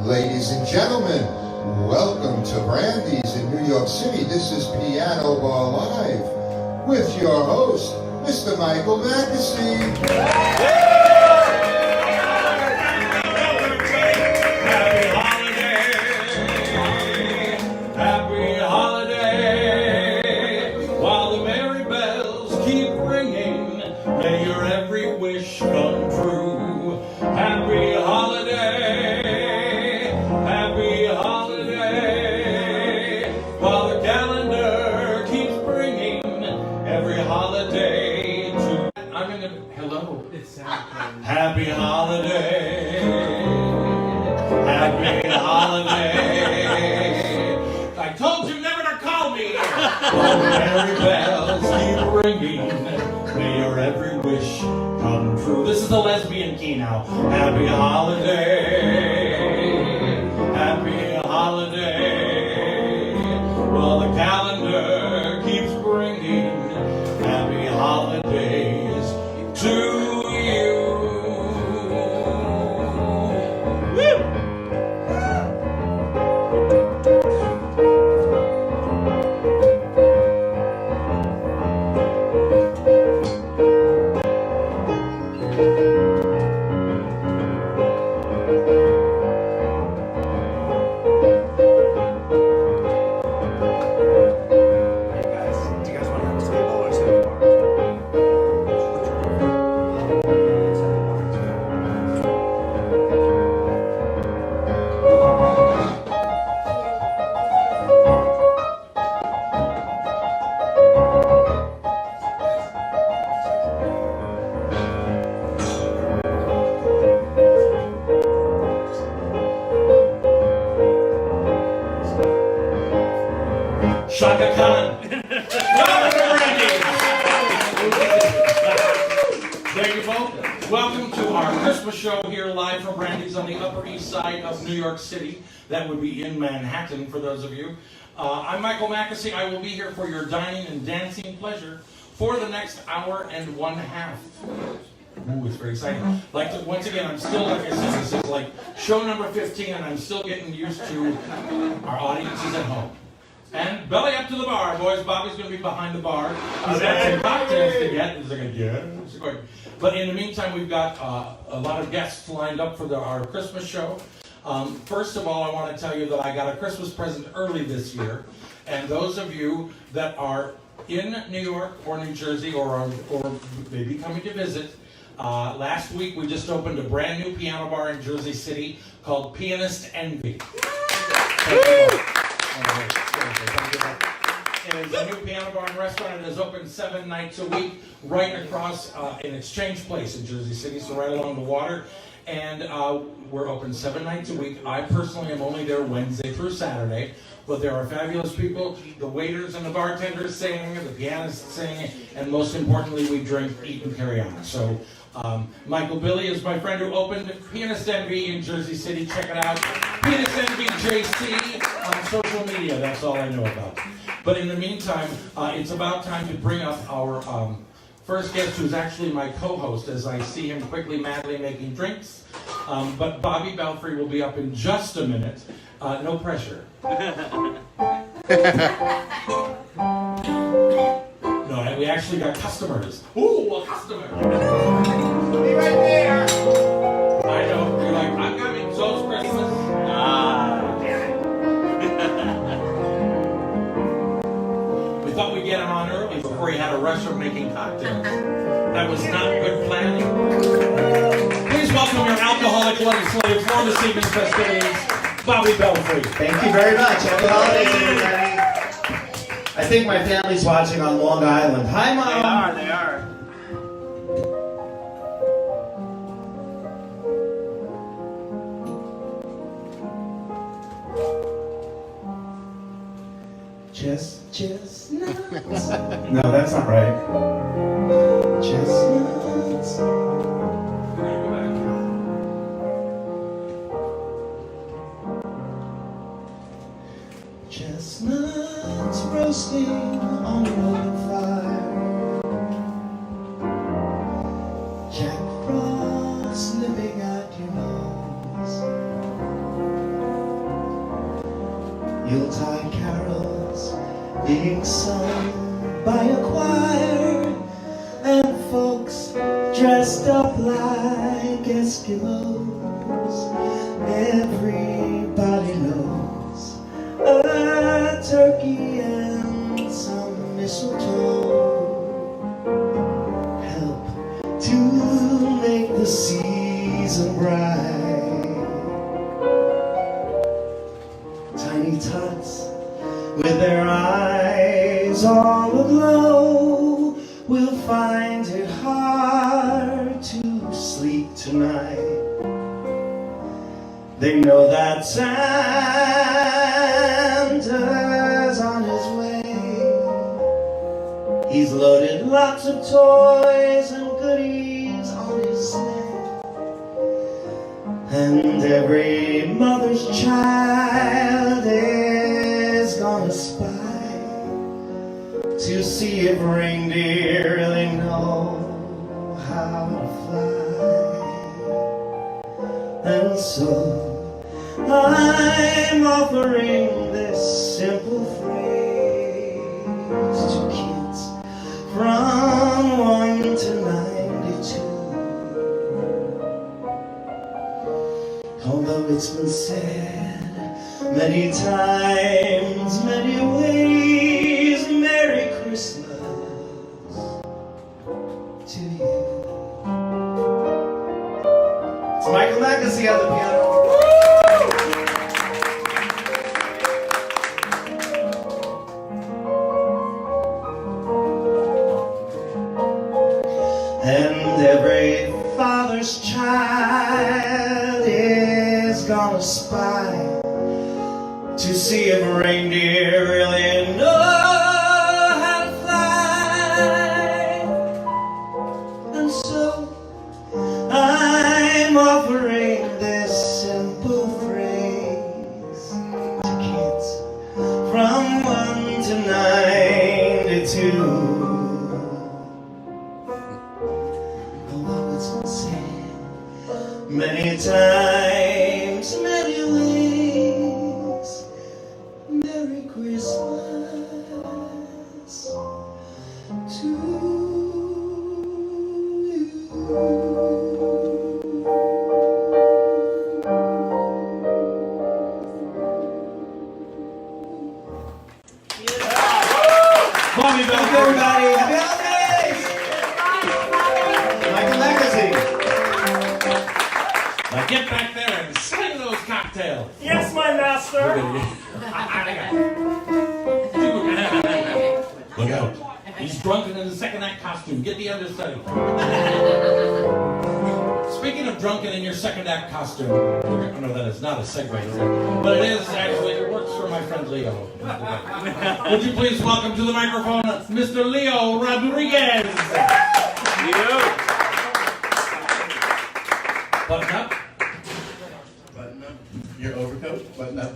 Ladies and gentlemen, welcome to Brandy's in New York City. This is Piano Bar Live with your host, Mr. Michael Mackesy. Happy holiday, happy holiday. I told you never to call me. While the merry bells keep ringing, may your every wish come true. This is the lesbian key now. Happy holiday, happy holiday. While the calendar keeps bringing happy holidays to you. Shaka Khan. There you go. Welcome to our Christmas show here live from Brandy's on the Upper East Side of New York City. That would be in Manhattan for those of you. I'm Michael Mackesy. I will be here for your dining and dancing pleasure for the next hour and 1.5. Ooh, it's very exciting. Once again, I'm still, like I said, this is like show number 15, and I'm still getting used to our audiences at home. And belly up to the bar, boys. Bobby's going to be behind the bar. He's got some cocktails to get. He's like, yeah. But in the meantime, we've got a lot of guests lined up for our Christmas show. First of all, I want to tell you that I got a Christmas present early this year. And those of you that are in New York or New Jersey or maybe coming to visit, last week we just opened a brand new piano bar in Jersey City called Pianist Envy. It is a new piano bar and restaurant. It is open 7 nights a week right across an Exchange Place in Jersey City, so right along the water. And we're open 7 nights a week. I personally am only there Wednesday through Saturday, but there are fabulous people. The waiters and the bartenders sing, the pianists sing, and most importantly, we drink, eat, and carry on. So Michael Billy is my friend who opened Pianist Envy in Jersey City. Check it out. Pianist Envy JC on social media. That's all I know about. But in the meantime, it's about time to bring up our first guest, who's actually my co-host, as I see him quickly, madly making drinks. But Bobby Belfry will be up in just a minute. No pressure. No, we actually got customers. Ooh, a customer. Be right there. I know. You're like, I'm coming. So it's Christmas. Damn it. We thought we'd get him on early before he had a rush of making cocktails. That was not good planning. Please welcome your alcoholic legislative for this evening's festivities, Bobby Belfry. Thank you very much. Happy holidays, everybody. I think my family's watching on Long Island. Hi, Mom. They are. Chestnuts. No, that's not right. Chestnuts. Chestnuts roasting on an open fire. Jack Frost nipping at your nose. Yuletide carols being sung by a choir, and folks dressed up like Eskimos. Everybody knows a turkey and some mistletoe help to make the season bright. Tiny tots with their eyes all aglow will find it hard to sleep tonight. They know that Santa's on his way. He's loaded lots of toys and goodies on his sleigh. And every mother's child is gonna spy to see if reindeer really know how to fly. And so I'm offering this simple phrase to kids from 1 to 92. Although it's been said many times, many ways, Merry Christmas to you. It's Michael Mackesy on the piano. And every father's child is gonna spy to see if reindeer really know how to fly. And so I'm offering this simple phrase to kids from 1 to 92. Many times, many ways, Merry Christmas to you. Mommy, Thank you, everybody. Happy holidays! Michael Mackesy. Now get back there and sling those cocktails. Yes, my master. Look out. He's drunken in the second act costume. Get the understudy. Speaking of drunken in your second act costume, no, that is not a segue, but it is actually, it works for my friend Leo. Would you please welcome to the microphone Mr. Leo Rodriguez. Leo. Button up. Button up. Your overcoat, button up.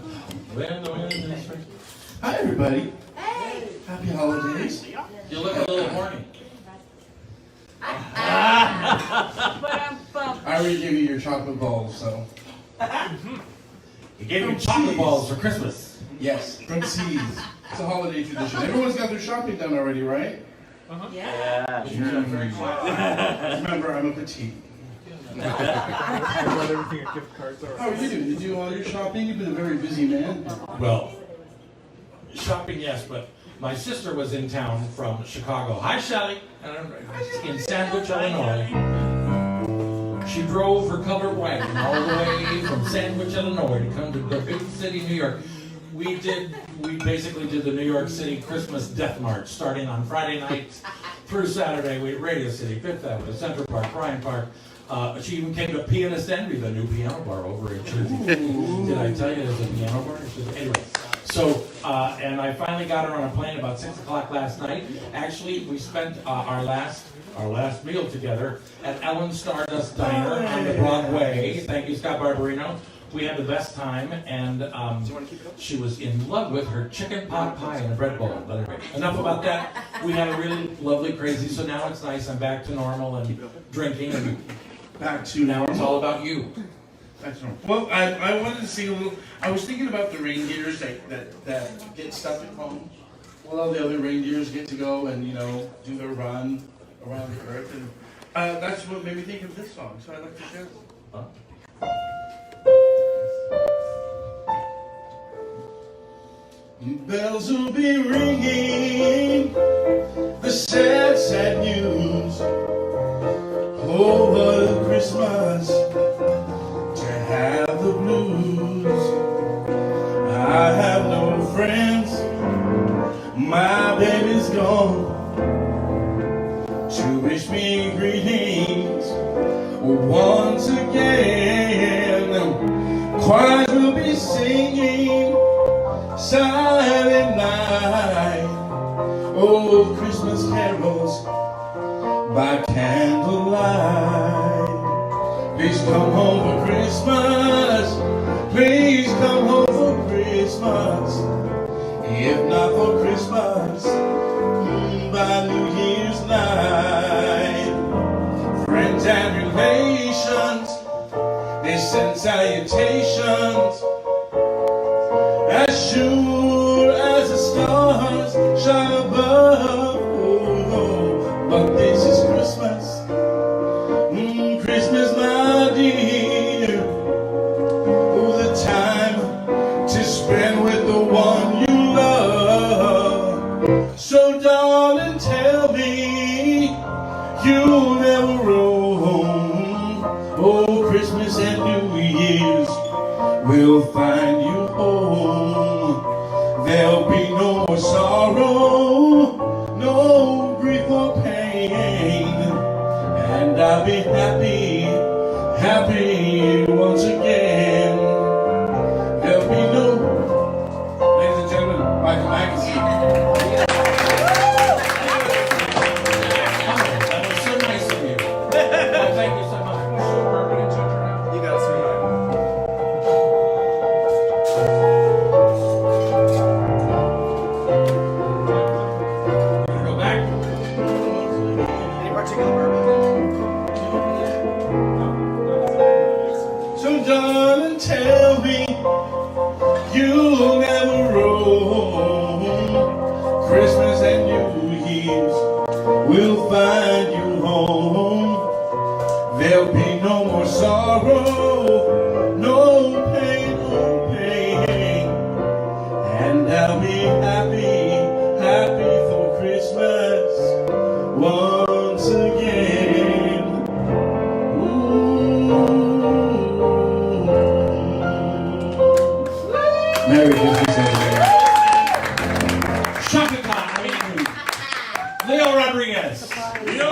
Hi, everybody. Hey. Happy holidays. You look a little horny. I already gave you your chocolate balls, so. He gave you chocolate balls for Christmas. Yes, from Seeds. It's a holiday tradition. Everyone's got their shopping done already, right? Yeah. Remember, I'm a petite. How are you doing? You do all your shopping? You've been a very busy man. Well, shopping, yes, but my sister was in town from Chicago. Hi, Shelley. In Sandwich, Illinois. She drove her covered wagon all the way from Sandwich, Illinois to come to the big city, New York. We basically did the New York City Christmas Death March, starting on Friday night through Saturday. We Radio City, Fifth Avenue, Central Park, Bryant Park. She even came to Pianist Envy, the new piano bar over in Jersey. Did I tell you there's a piano bar? Anyway, so, and I finally got her on a plane about 6 o'clock last night. Actually, we spent our last meal together at Ellen Stardust Diner on the Broadway. Thank you, Scott Barbarino. We had the best time, and she was in love with her chicken pot pie and a bread bowl. But anyway, enough about that. We had a really lovely, crazy, so now it's nice. I'm back to normal and drinking, and Back to now it's all about you. That's wrong. Well, I wanted to sing a little. I was thinking about the reindeers that get stuck at home. Well, all the other reindeers get to go and, you know, do their run around the earth. And that's what made me think of this song. So I'd like to share it. Huh? Bells will be ringing, the sad, sad news. Oh, what a Christmas to have the blues. I have no friends, my baby's gone to wish me greetings once again. Choirs will be singing silent night, oh, Christmas carols by candlelight. Please come home for Christmas, please come home for Christmas. If not for Christmas, by New Year's night. Friends and relations, they send salutations. As sure as the stars shine above, oh, but this is Christmas, Christmas, my dear. Oh, the time to spend with the one you love. So darling, tell me you'll never roam. Oh, Christmas and New Year's will find you home. There'll be no more sorrow, no grief or pain, and I'll be happy, happy once again. There'll be no, ladies and gentlemen, Michael Magazine. That was so nice of you. Well, thank you so much. We're going to touch around. You got to sing it. Go back. Any particular So darling, tell me you'll never roam. Christmas and New Year's will find you home. There'll be no more sorrow, no pain, and I'll be happy, happy for Christmas once again. Ooh. Merry Christmas, everybody. Shaka Leo Rodriguez. Leo.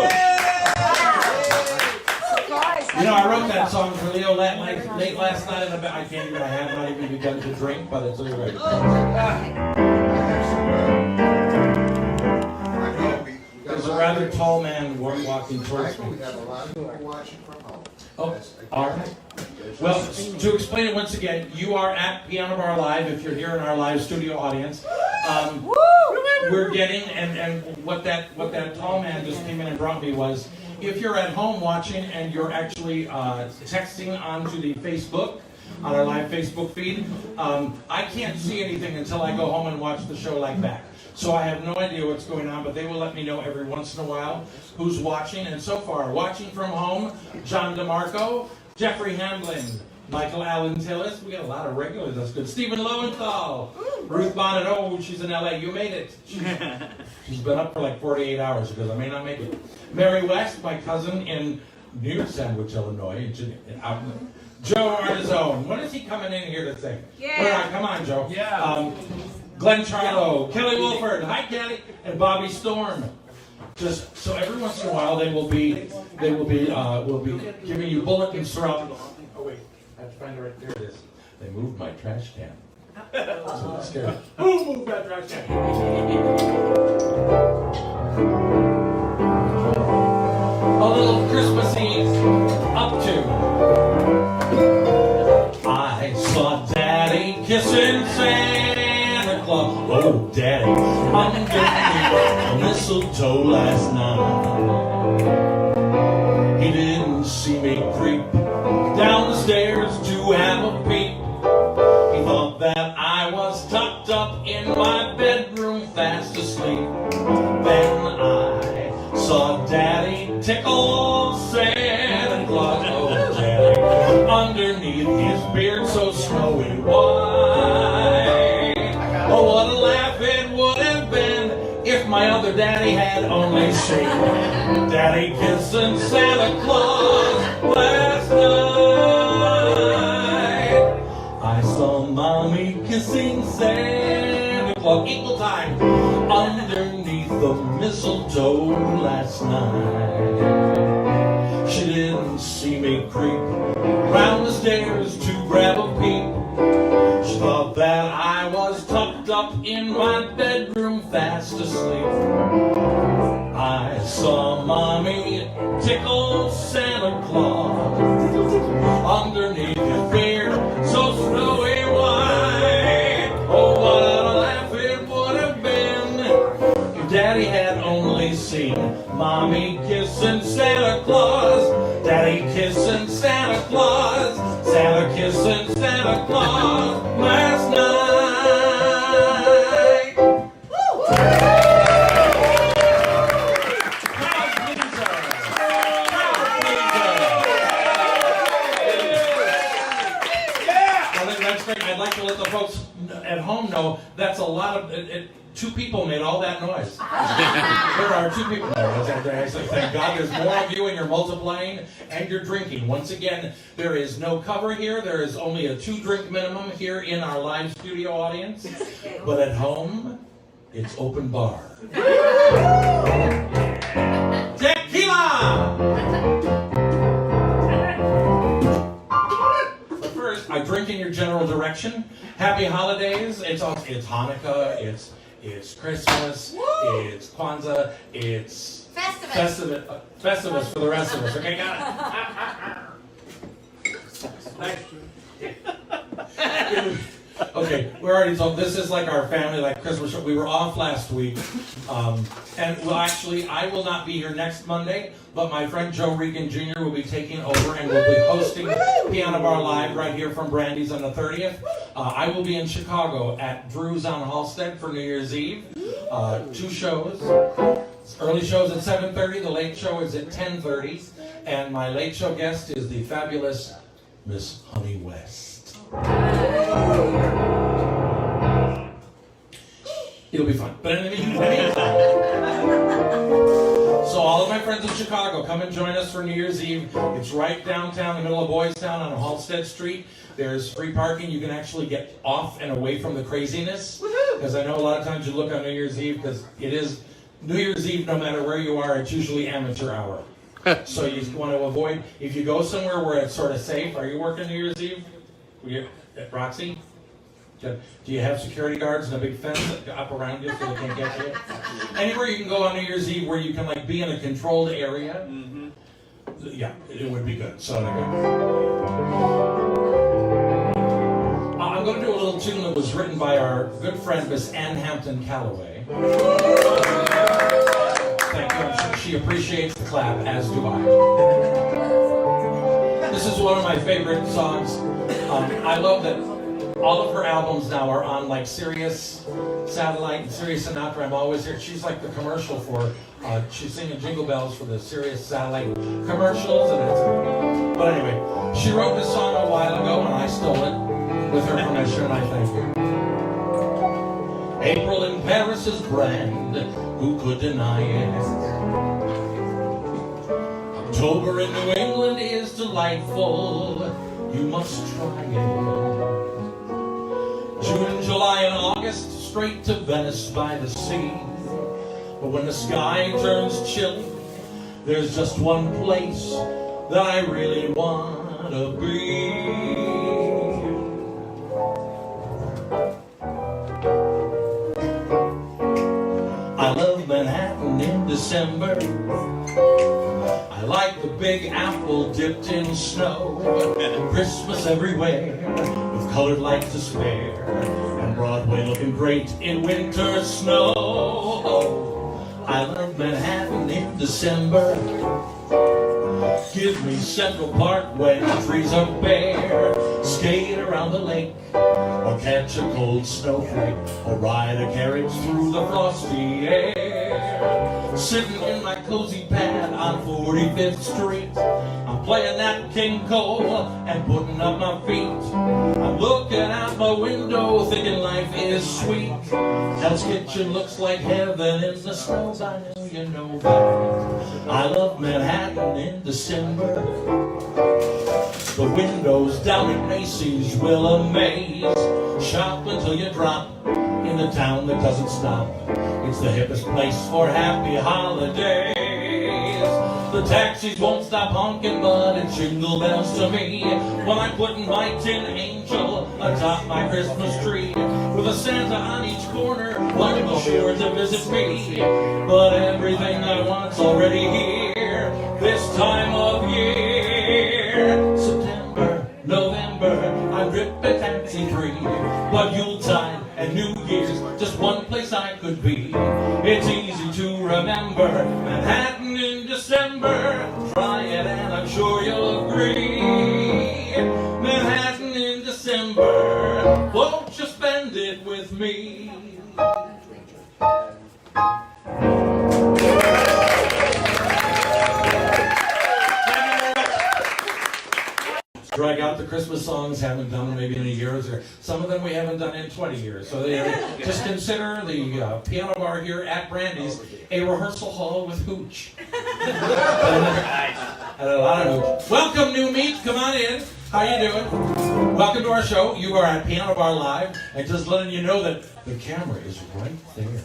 You know, I wrote that song for Leo late last night, and I can't even, I have not even begun to drink, but it's already. There's a rather tall man walking towards me. We have a lot of people watching from home. Oh, all right. Well, to explain it once again, you are at Piano Bar Live if you're here in our live studio audience. We're getting, and what that tall man just came in and brought me was, if you're at home watching and you're actually texting onto the Facebook, on our live Facebook feed, I can't see anything until I go home and watch the show like that. So I have no idea what's going on, but they will let me know every once in a while who's watching. And so far, watching from home, John DeMarco, Jeffrey Hamblin, Michael Allen Tillis. We got a lot of regulars. That's good. Stephen Lowenthal, Ruth Bonnet. Oh, she's in LA. You made it. She's been up for like 48 hours because I may not make it. Mary West, my cousin in near Sandwich, Illinois. Joe Artizone. When is he coming in here to sing? Yeah. Come on, Joe. Yeah. Glenn Charlo, Kelly Wolford, hi Kelly, and Bobby Storm. Just so every once in a while they will be giving you bulletins throughout. Oh wait, I have to find it right there. It is. They moved my trash can. So it's scary. Who moved that trash can? A little Christmassy up to. I saw Daddy kissing Santa Claus. Oh, Daddy, underneath the mistletoe last night. He didn't see me creep down the stairs to beard so snowy white. Oh, what a laugh it would have been if my other daddy had only seen Daddy kissing Santa Claus last night. I saw Mommy kissing Santa Claus equal time underneath the mistletoe last night. She didn't see me creep round the stairs to grab a peep. She thought that I was tucked up in my bedroom fast asleep. I saw Mommy tickle Santa Claus underneath his beard so snowy white. Oh, what a laugh it would have been if Daddy had only seen Mommy kissing Santa Claus. Daddy kissing Santa Claus. Santa kissing Santa Claus last night. Woo! That's great. I'd like to let the folks at home know that's a lot of two people made all that noise. There are two people there. I say, thank God there's more of you and you're multiplying and you're drinking. Once again, there is no cover here. There is only a 2-drink minimum here in our live studio audience. But at home, it's open bar. Tequila! But first, I drink in your general direction. Happy holidays. It's Hanukkah. It's Christmas, it's Kwanzaa, it's Festivus for the rest of us. Okay, got it? Okay, we're already told this is like our family, like Christmas show. We were off last week, and well, actually, I will not be here next Monday, but my friend Joe Regan Jr. will be taking over and will be hosting Piano Bar Live right here from Brandy's on the 30th. I will be in Chicago at Drew's on Halstead for New Year's Eve. 2 shows. Early show's at 7:30. The late show is at 10:30, and my late show guest is the fabulous Miss Honey West. It'll be fun. But in the meantime, so all of my friends in Chicago, come and join us for New Year's Eve. It's right downtown, in the middle of Boys Town on Halstead Street. There's free parking. You can actually get off and away from the craziness. Because I know a lot of times you look on New Year's Eve, because it is New Year's Eve, no matter where you are, it's usually amateur hour. So you want to avoid, if you go somewhere where it's sort of safe. Are you working New Year's Eve? At Roxy? Do you have security guards and a big fence up around you so they can't get you? Anywhere you can go on New Year's Eve where you can like be in a controlled area, yeah, it would be good. So I'm going to do a little tune that was written by our good friend Miss Ann Hampton Calloway. Thank you. She appreciates the clap, as do I. This is one of my favorite songs. I love that all of her albums now are on like Sirius Satellite and Sirius Sinatra. I'm always here. She's like the commercial for, she's singing Jingle Bells for the Sirius Satellite commercials. But anyway, she wrote this song a while ago and I stole it with her permission, and I thank you. April in Paris is grand, who could deny it? October in New England is delightful, you must try it. June, July, and August, straight to Venice by the sea. But when the sky turns chilly, there's just one place that I really want to be. I love Manhattan in December. I like the Big Apple dipped in snow. Christmas everywhere with colored lights to spare, and Broadway looking great in winter snow. I love Manhattan in December. Give me Central Park when the trees are bare. Skate around the lake, or catch a cold snowflake, or ride a carriage through the frosty air. Sitting in my cozy pad on 45th Street, I'm playing Nat King Cole and putting up my feet. I'm looking out my window thinking life is sweet. Hell's Kitchen looks like heaven in the snows. I know you know that. I love Manhattan in December. The windows down at Macy's will amaze. Shop until you drop in the town that doesn't stop. It's the hippest place for happy holidays. The taxis won't stop honking, but it's jingle bells to me when I'm putting my tin angel atop my Christmas tree. With a Santa on each corner, one will sure to visit me. But everything I want's already here this time of year. September, November, I'm dripping fancy-free. But Yuletide and New Year's, just one place I could be. It's easy to remember Manhattan in December. Try it and I'm sure you'll agree. Manhattan in December, won't you spend it with me? Drag out the Christmas songs, haven't done them maybe in a year or so. Some of them we haven't done in 20 years. So just consider the piano bar here at Brandy's a rehearsal hall with hooch. And a lot of hooch. Welcome, new meat. Come on in. How you doing? Welcome to our show. You are at Piano Bar Live, and just letting you know that the camera is right there.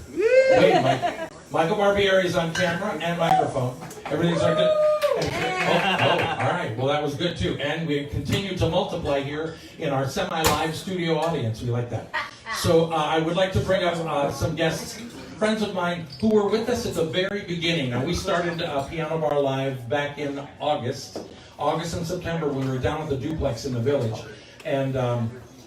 Wait, Michael Barbieri is on camera and microphone. Everything's on good. All right. Well, that was good too. And we continue to multiply here in our semi-live studio audience. We like that. So I would like to bring up some guests, friends of mine who were with us at the very beginning. Now, we started Piano Bar Live back in August and September when we were down at the Duplex in the Village. And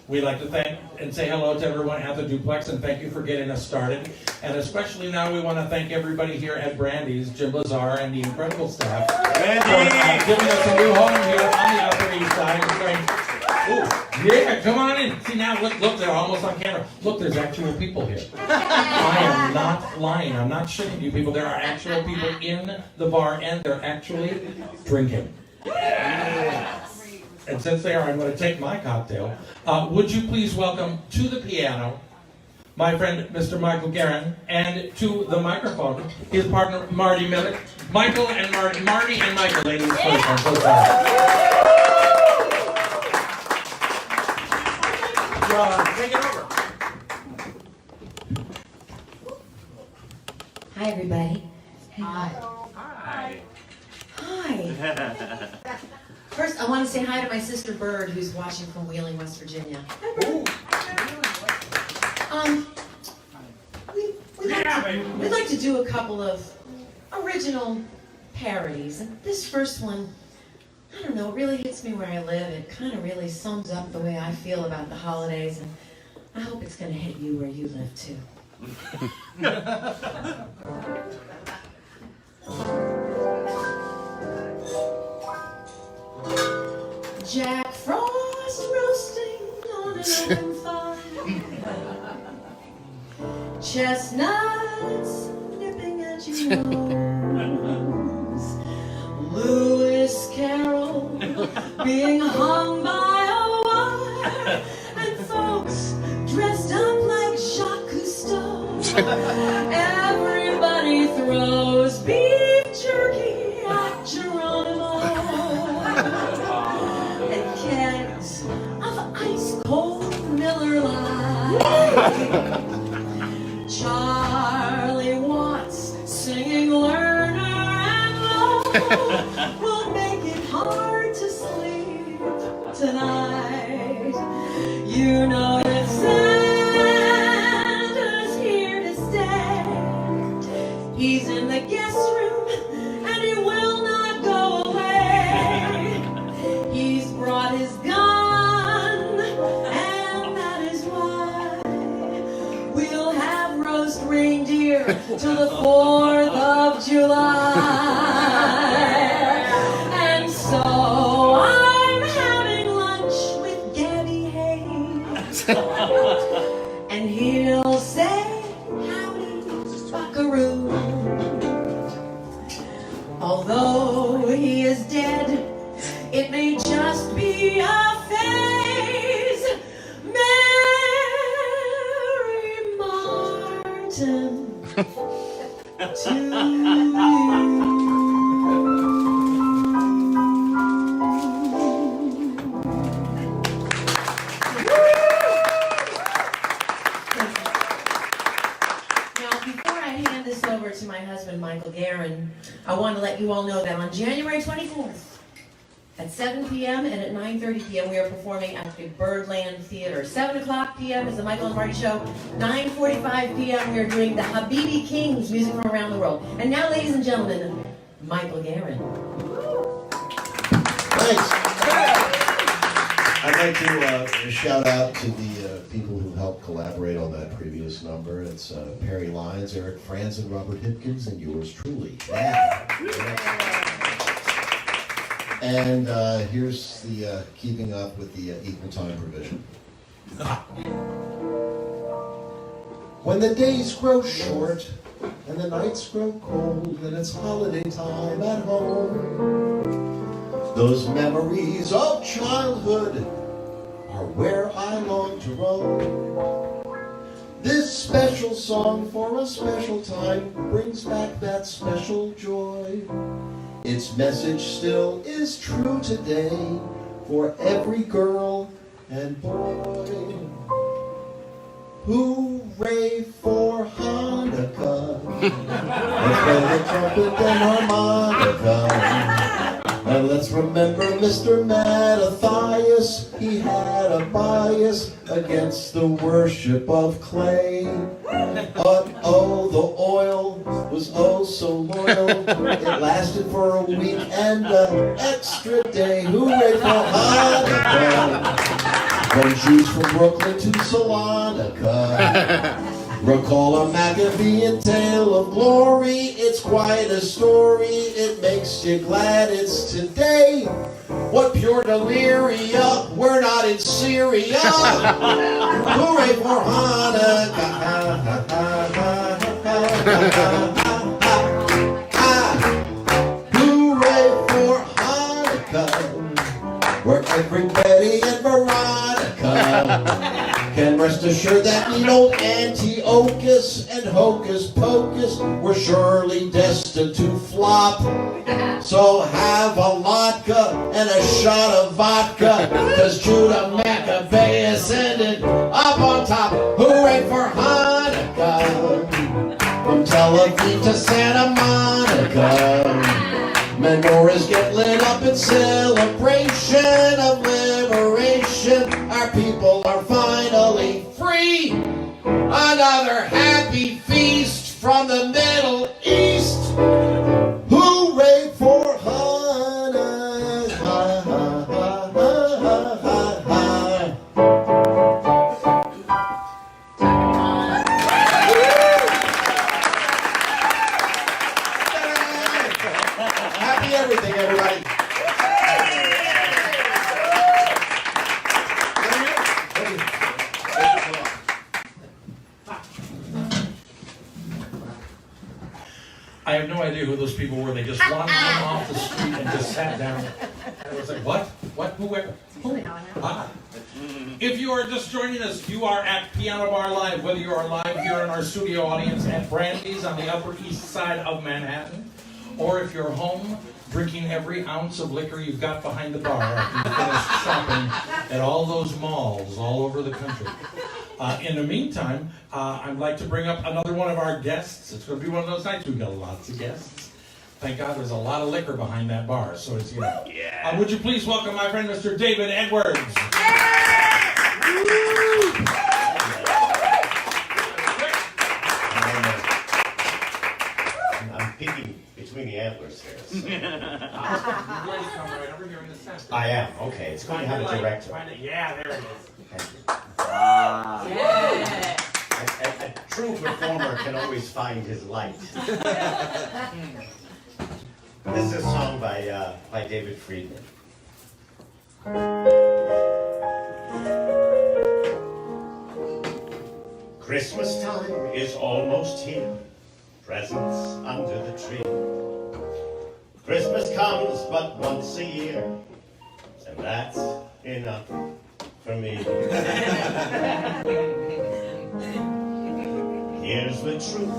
we'd like to thank and say hello to everyone at the Duplex and thank you for getting us started. And especially now we want to thank everybody here at Brandy's, Jim Lazar and the incredible staff for giving us a new home here on the Upper East Side. Yeah, come on in. See now, look, they're almost on camera. Look, there's actual people here. I am not lying. I'm not shitting you people. There are actual people in the bar and they're actually drinking. And since they are, I'm going to take my cocktail. Would you please welcome to the piano my friend, Mr. Michael Guerin, and to the microphone, his partner, Marty Millett. Michael and Marty and Michael, ladies first. I'm so sorry. Take it over. Hi, everybody. Hi. Hi. First, I want to say hi to my sister Bird, who's watching from Wheeling, West Virginia. We'd like to do a couple of original parodies. And this first one, I don't know, it really hits me where I live. It kind of really sums up the way I feel about the holidays. And I hope it's going to hit you where you live, too. Jack Frost roasting on an open fire. Chestnuts nipping at your nose. Lewis Carroll being hung by a wire. And folks dressed up like Jacques Cousteau. Everybody throws beef jerky at Geronimo. And kegs of ice-cold Miller Lite. Charlie Watts singing Lerner and Lowe will make it hard to sleep tonight. You know that Santa's here to stay. He's in the guest room and he will not go away. He's brought his gun and that is why we'll have roast reindeer till the 4th of July. And so I'm having lunch with Gabby Hayes. And he'll say, howdy, buckaroo. Although he is dead, I want to let you all know that on January 24th, at 7 p.m. and at 9:30 p.m. we are performing at the Birdland Theater. 7 o'clock p.m. is the Michael and Marty Show. 9:45 p.m. we are doing the Habibi Kings, music from around the world. And now, ladies and gentlemen, Michael Guerin. Thanks. I'd like to shout out to the people who helped collaborate on that previous number. It's Perry Lyons, Eric Franzen, Robert Hipkins, and yours truly. And here's the keeping up with the equal time provision. When the days grow short and the nights grow cold and it's holiday time at home, those memories of childhood are where I long to roam. This special song for a special time brings back that special joy. Its message still is true today for every girl and boy. Hooray for Hanukkah! Let's play the trumpet and harmonica. And let's remember Mr. Mattathias, he had a bias against the worship of clay. But oh, the oil was oh so loyal, it lasted for a week and an extra day. Hooray for Hanukkah! From Jews from Brooklyn to Salonika. Recall a Maccabean tale of glory. It's quite a story. It makes you glad it's today. What pure deliria. We're not in Syria. Hooray for Hanukkah. Hooray for Hanukkah. Where every Betty and Veronica can rest assured that neat old Antiochus and Hocus Pocus were surely destined to flop. So have a latke and a shot of vodka, cause Judah Maccabeus ended up on top. Hooray for Hanukkah! From Tel Aviv to Santa Monica, menorahs get lit up in celebration of liberation. Our people are finally free. Another happy feast from the Middle East. Hooray for Happy everything, everybody. I have no idea who those people were. They just wandered in off the street and just sat down. And I was like, what? What? Who? Where? Who? Ah. If you are just joining us, you are at Piano Bar Live, whether you are live here in our studio audience at Brandy's on the Upper East Side of Manhattan, or if you're home drinking every ounce of liquor you've got behind the bar after you finish shopping at all those malls all over the country. In the meantime, I'd like to bring up another one of our guests. It's going to be one of those nights we've got lots of guests. Thank God there's a lot of liquor behind that bar, so it's, you know. Yeah. Would you please welcome my friend, Mr. David Edwards. I'm picking between the antlers here. So. You guys come right over here in the center. I am, okay. It's going to have a director. Yeah, there it is. Thank you. Yeah. A true performer can always find his light. This is a song by David Friedman. Christmas time is almost here, presents under the tree. Christmas comes but once a year, and that's enough for me. Here's the truth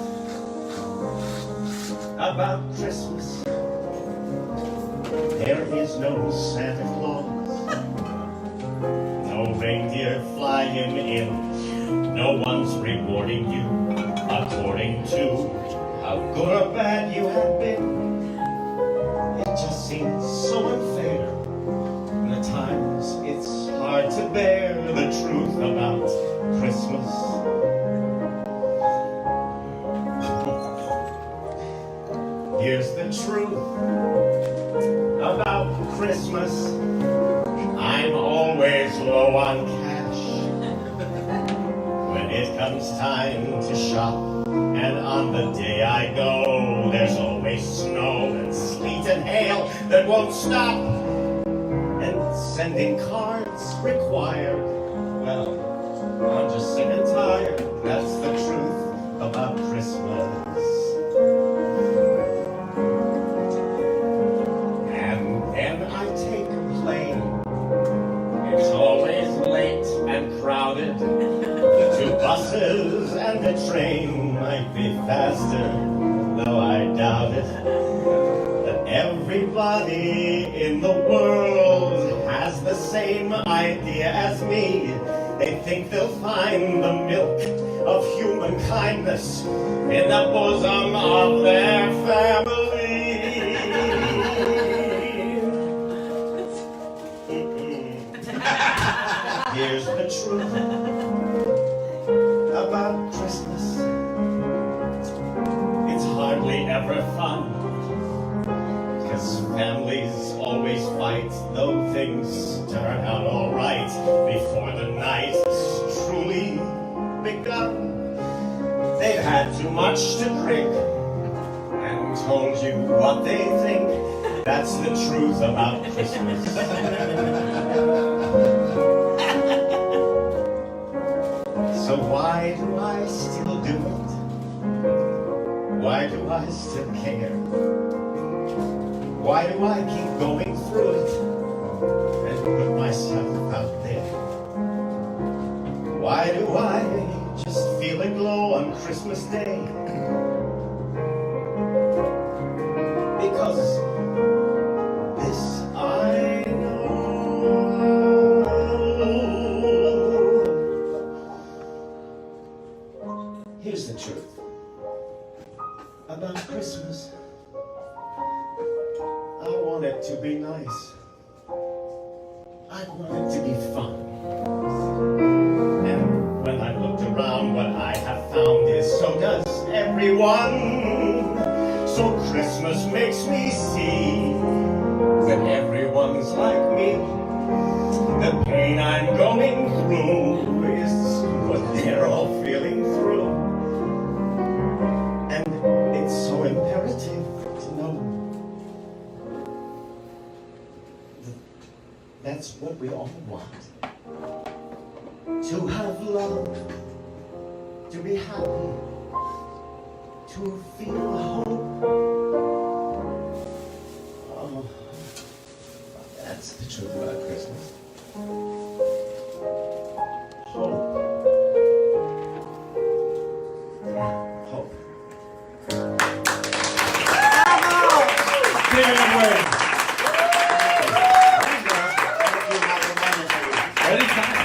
about Christmas. There is no Santa Claus, no reindeer flying in, no one's rewarding you according to how good or bad you have been. just seems so unfair. And at times it's hard to bear the truth about Christmas. Here's the truth about Christmas. I'm always low on cash when it comes time to shop. And on the day I go, there's always snow and sleet and hail that won't stop. And sending cards required. Well, I'm just sick and tired. That's the truth about Christmas. And then I take a plane. It's always late and crowded. The two buses and the train might be faster, though I doubt it. That everybody in the world has the same idea as me. They think they'll find the milk of human kindness in the bosom of their family. Here's the truth about Christmas. It's hardly ever fun, 'cause families always fight, though things turn out all right before the night has truly begun. They've had too much to drink and told you what they think. That's the truth about Christmas. So why do I still do it? Why do I still care? Why do I keep going through it and put myself out there? Why do I just feel a glow on Christmas Day? Because this I know. Here's the truth about Christmas. I want it to be nice. I want it to be fun. And when I looked around, what I have found is so does everyone. So Christmas makes me see that everyone's like me. The pain I'm going through is what they're all feeling through. And it's so imperative to know that that's what we all want. To have love, to be happy, to feel hope. Oh, that's the truth about Christmas. Hope. Hope. Give it away. Anytime.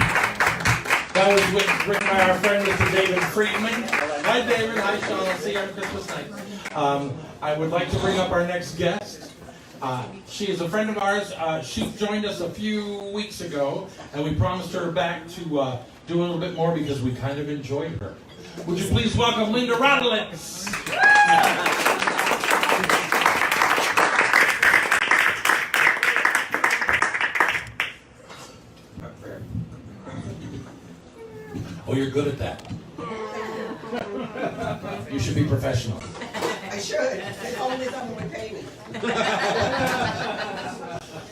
That was written by our friend Mr. David Friedman. Hi David, hi Sean, I'll see you on Christmas night. I would like to bring up our next guest. She is a friend of ours. She joined us a few weeks ago, and we promised her back to do a little bit more because we kind of enjoyed her. Would you please welcome Linda Rodolitz? Oh, you're good at that. You should be professional. I should, if only someone would pay me.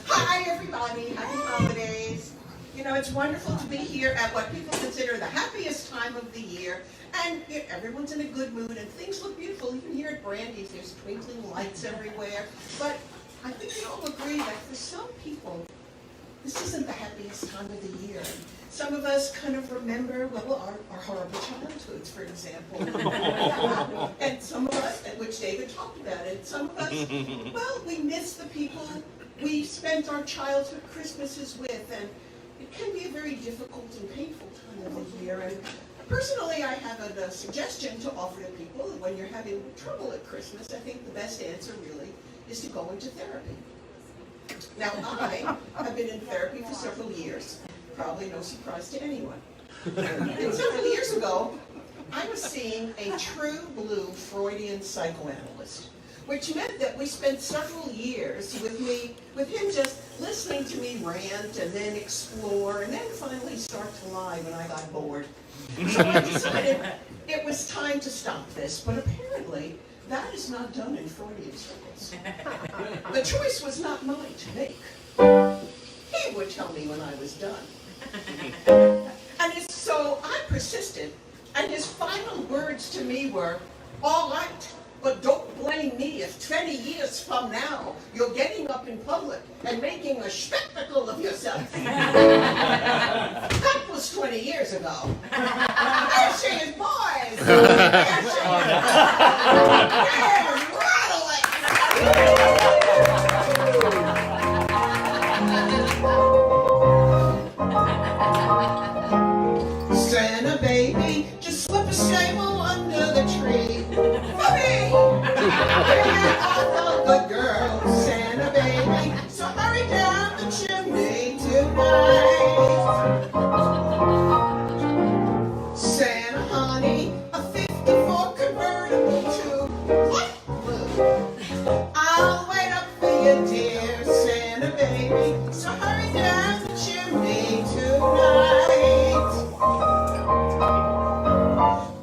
Hi, everybody. Happy holidays. You know, it's wonderful to be here at what people consider the happiest time of the year. And everyone's in a good mood, and things look beautiful. Even here at Brandy's, there's twinkling lights everywhere. But I think we all agree that for some people, this isn't the happiest time of the year. Some of us kind of remember, well, our horrible childhoods, for example. And some of us, which David talked about it, some of us, well, we miss the people we spent our childhood Christmases with, and it can be a very difficult and painful time of the year. And personally, I have a suggestion to offer to people when you're having trouble at Christmas. I think the best answer really is to go into therapy. Now, I have been in therapy for several years, probably no surprise to anyone. And several years ago, I was seeing a true blue Freudian psychoanalyst, which meant that we spent several years with him just listening to me rant and then explore and then finally start to lie when I got bored. So I decided it was time to stop this, but apparently that is not done in Freudian circles. The choice was not mine to make. He would tell me when I was done. And so I persisted, and his final words to me were, "All right, but don't blame me if 20 years from now you're getting up in public and making a spectacle of yourself." That was 20 years ago. There she is, boys! There she is! Yeah, rattle it! Santa baby, just slip a sable under the tree for me. We're all the girls, Santa baby, so hurry down the chimney tonight. Santa honey, a 54 convertible to what blue? I'll wait up for you, dear Santa baby, so hurry down the chimney tonight.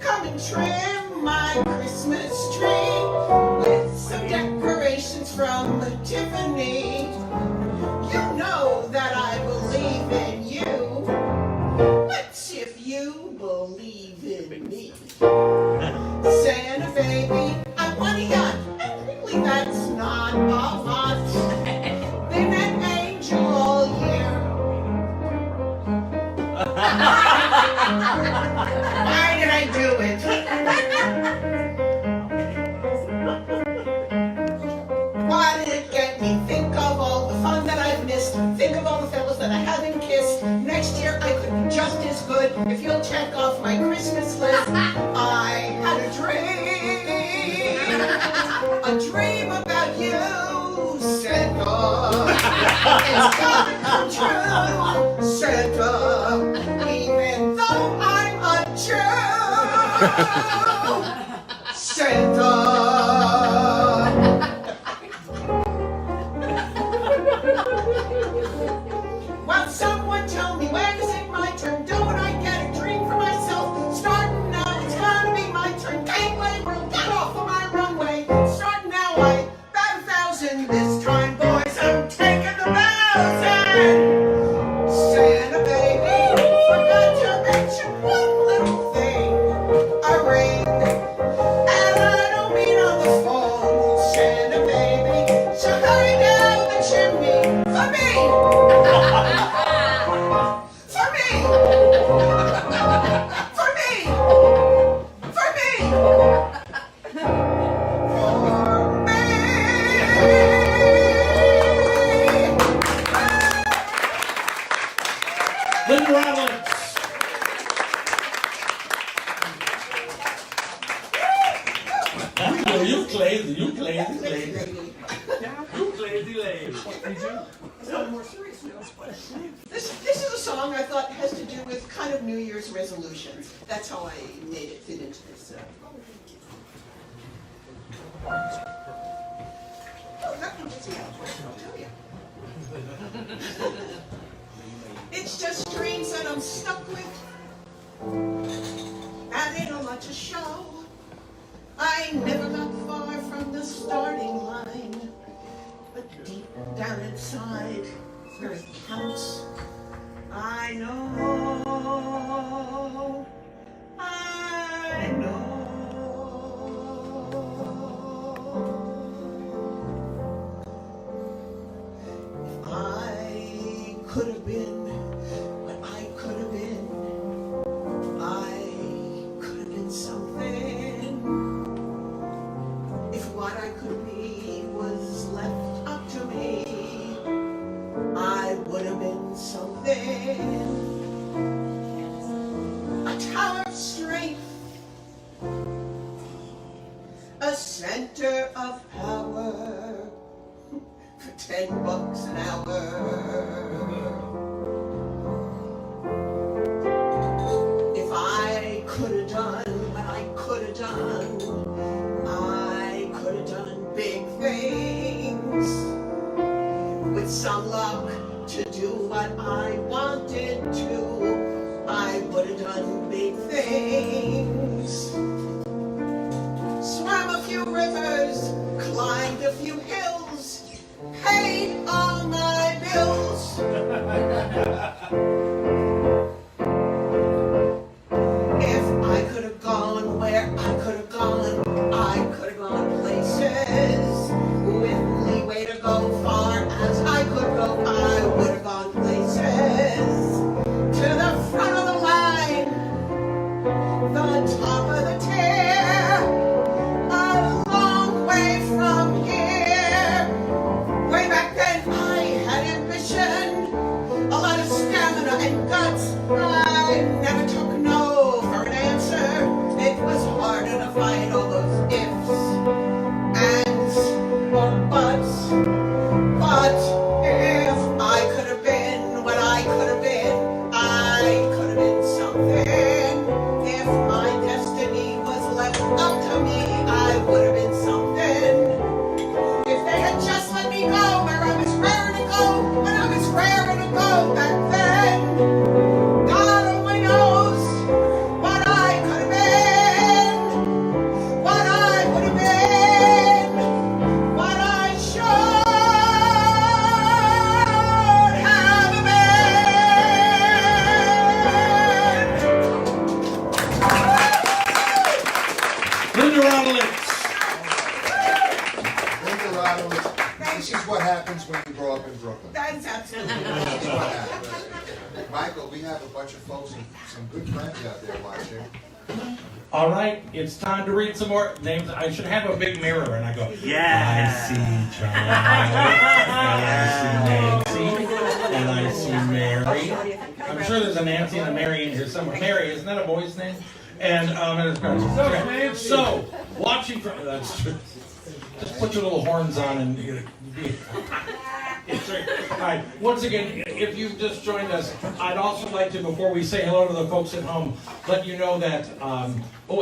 Come and trim my Christmas tree with some decorations from Tiffany. You know that I believe in you. Let's see if you believe in me. Santa baby, I want a yacht, and really that's not a lot. Been an angel all year. Why did I do it? Why did it get me? Think of all the fun that I've missed. Think of all the fellas that I haven't kissed. Next year I could be just as good if you'll check off my Christmas list. I had a dream about you, Santa. It's coming true, Santa. Even though I'm a Jew, Santa. Well, someone tell me, when is it my turn? Don't I get a dream for myself? Starting now, it's gonna be my turn. Gateway, we'll get off of my runway. Starting now, I bet 1,000 this time, boys. I'm taking the 1,000. Santa baby, forgot to mention one little thing. A ring. And I don't mean on the phone, Santa baby. So hurry down the chimney for me. For me! For me! For me! For me! Linda Roberts. You crazy, you crazy, crazy. You crazy lady. More serious notes, but this is a song I thought has to do with kind of New Year's resolutions. That's how I made it fit into this. Oh, that one was I'll tell you. It's just dreams that I'm stuck with. And ain't a lot to show. I never got far from the starting line. But deep down inside, where it counts, I know, I know. If I could have been what I could have been, I could have been something. If what I could be was left up to me, I would have been something. A tower of strength, a center of power, $10 an hour. If I could have done what I could have done, I could have done big things. With some luck to do what I wanted to, I would have done big things. Swam a few rivers, climbed a few hills, paid all my bills. If I could have gone where I could have gone, I could have gone places. With leeway to go far as I could go, I would have gone places. To the front of the line, the top of the tier, a long way from here. Way back then I had ambition, a lot of stamina and guts. I never took no for an answer. It was harder to find all those ifs, ands, or buts. But if I could have been what I could have been, I could have been something. If my destiny was left up to me, I would have been something. If they had just let me go where I was raring to go, when I was raring to go back then, God only knows what I could have been, what I would have been, what I should have been. Linda Rodolitz. Linda Rodolitz, this is what happens when you grow up in Brooklyn. That is absolutely That's what happens. Michael, we have a bunch of folks and some good friends out there watching. All right, it's time to read some more names. I should have a big mirror, and I go, Yeah. I see John, and I see Nancy, and I see Mary. I'm sure there's a Nancy and a Mary in here somewhere. Mary, isn't that a boy's name? And it's okay. So, watching from that's true. Just put your little horns on and it's right. All right. Once again, if you've just joined us, I'd also like to, before we say hello to the folks at home, let you know that.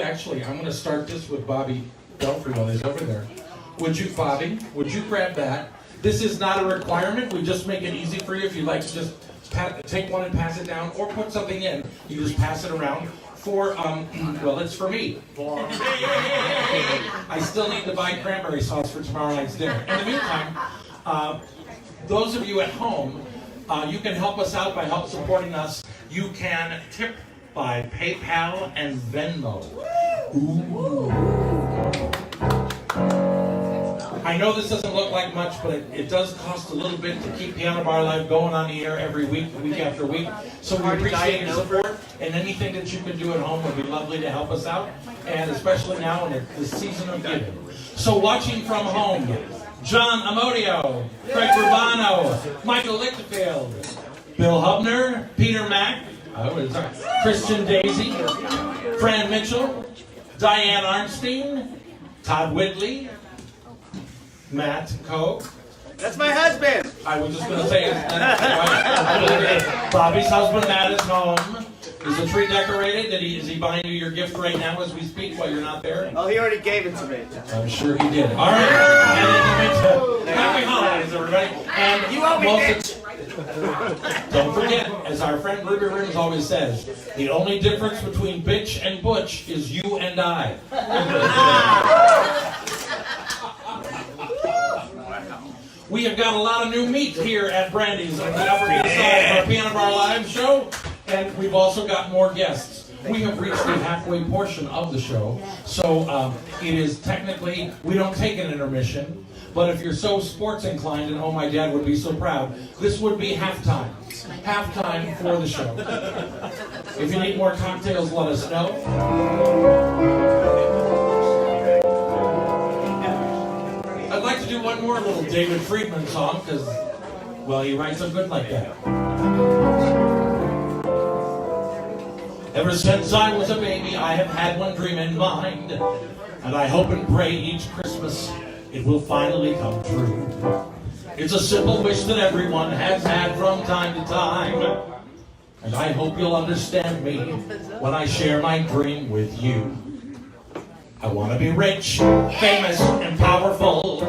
Actually, I'm going to start this with Bobby Belfry while he's over there. Would you, Bobby? Would you grab that? This is not a requirement. We just make it easy for you. If you'd like to just take one and pass it down, or put something in, you just pass it around. For well, it's for me. I still need to buy cranberry sauce for tomorrow night's dinner. In the meantime, those of you at home, you can help us out by help supporting us. You can tip by PayPal and Venmo. Ooh. I know this doesn't look like much, but it does cost a little bit to keep Piano Bar Live going on the air every week, week after week. So we appreciate your support, and anything that you can do at home would be lovely to help us out, and especially now in the season of giving. So watching from home, John Amodio, Craig Rubano, Michael Lichtenfield, Bill Hubner, Peter Mack, Christian Daisy, Fran Mitchell, Diane Arnstein, Todd Whitley, Matt Koch. That's my husband. I was just going to say, Bobby's husband, Matt, is home. Is the tree decorated? Is he buying you your gift right now as we speak while you're not there? Oh, he already gave it to me. I'm sure he did. All right. Happy holidays, everybody. And You owe me, bitch. Don't forget, as our friend Ruby Rims always says, the only difference between bitch and butch is you and I. We have got a lot of new meat here at Brandy's on the Upper East Side of our Piano Bar Live show, and we've also got more guests. We have reached the halfway portion of the show, so it is technically, we don't take an intermission, but if you're so sports inclined, and oh my dad would be so proud, this would be halftime. Halftime for the show. If you need more cocktails, let us know. I'd like to do one more little David Friedman song, because, well, he writes them good like that. Ever since I was a baby, I have had one dream in mind, and I hope and pray each Christmas it will finally come true. It's a simple wish that everyone has had from time to time. And I hope you'll understand me when I share my dream with you. I want to be rich, famous, and powerful.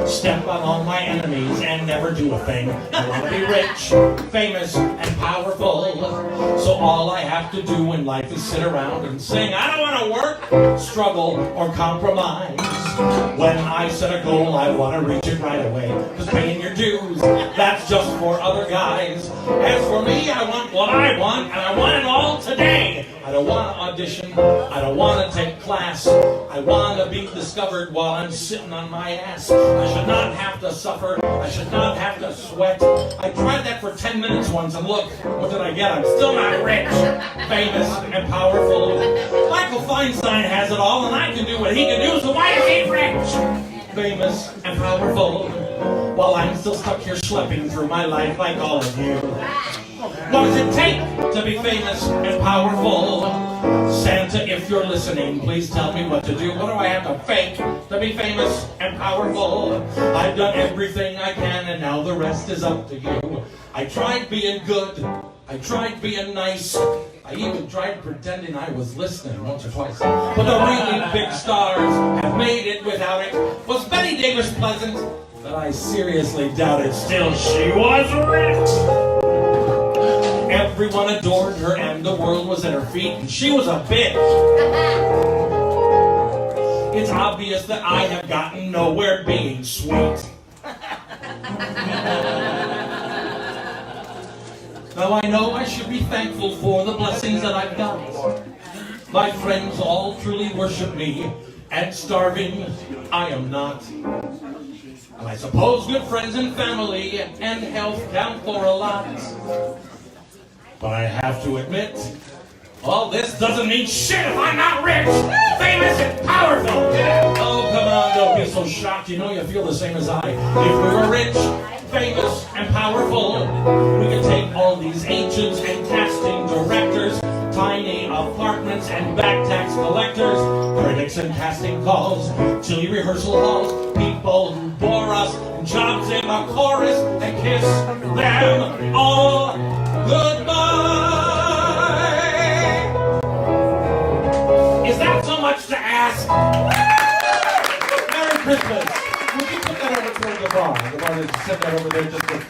Step on all my enemies and never do a thing. I want to be rich, famous, and powerful. So all I have to do in life is sit around and sing. I don't want to work, struggle, or compromise. When I set a goal, I want to reach it right away. Because paying your dues, that's just for other guys. As for me, I want what I want, and I want it all today. I don't want to audition. I don't want to take class. I want to be discovered while I'm sitting on my ass. I should not have to suffer. I should not have to sweat. I tried that for 10 minutes once, and look, what did I get? I'm still not rich, famous, and powerful. Michael Feinstein has it all, and I can do what he can do, so why is he rich, famous, and powerful, while I'm still stuck here schlepping through my life like all of you? What does it take to be famous and powerful? Santa, if you're listening, please tell me what to do. What do I have to fake to be famous and powerful? I've done everything I can, and now the rest is up to you. I tried being good. I tried being nice. I even tried pretending I was listening once or twice. But the really big stars have made it without it. Was Betty Davis pleasant? But I seriously doubt it. Still, she was rich. Everyone adored her and the world was at her feet, and she was a bitch. It's obvious that I have gotten nowhere being sweet. Now I know I should be thankful for the blessings that I've got. My friends all truly worship me, and starving I am not. And I suppose good friends and family and health count for a lot. But I have to admit, all this doesn't mean shit if I'm not rich, famous, and powerful. Oh, come on, don't be so shocked. You know you feel the same as I. If we were rich, famous, and powerful, we could take all these agents and casting directors, tiny apartments and back tax collectors, critics and casting calls, chilly rehearsal halls, people who bore us, and jobs in the chorus, and kiss them all goodbye. Is that so much to ask? Merry Christmas. Would you put that over toward the bar? The bar that set that over there just with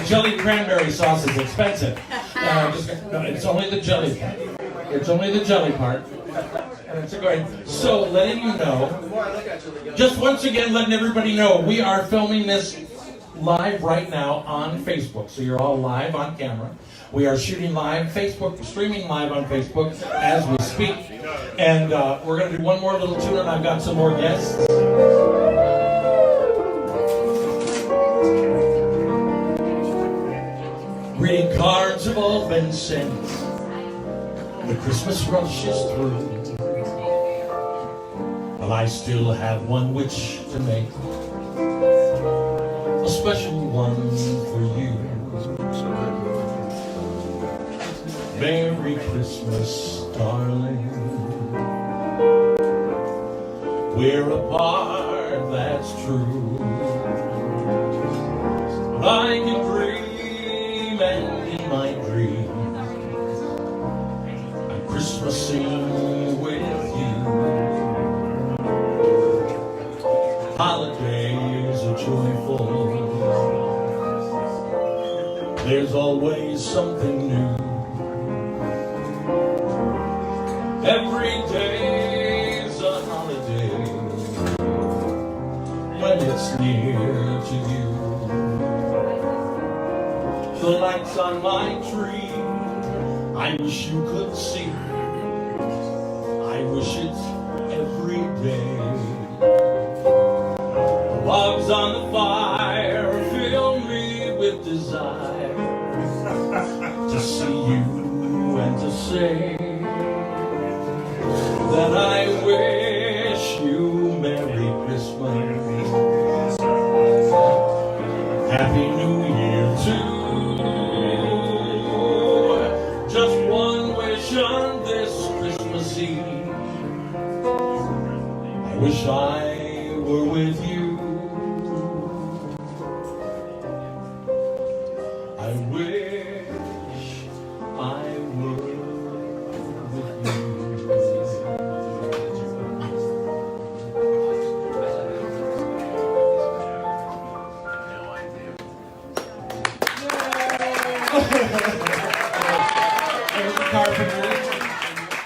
jelly cranberry sauce is expensive. No, it's only the jelly part. It's only the jelly part. And it's a great. So letting you know, just once again letting everybody know, we are filming this live right now on Facebook. So you're all live on camera. We are shooting live Facebook, streaming live on Facebook as we speak. And we're going to do one more little tune, and I've got some more guests. Greeting cards have all been sent. The Christmas rush is through. But I still have one wish to make. A special one for you. Merry Christmas, darling. We're apart, that's true. But I can dream, and in my dreams, I'm Christmasing with you. Holidays are joyful. There's always something new. Every day's a holiday when it's near to you. The lights on my tree, I wish you could see. I wish it every day. The logs on the fire fill me with desire to see you and to say that I wish you Merry Christmas, Happy New Year too. Just one wish on this Christmas Eve. I wish I were with you.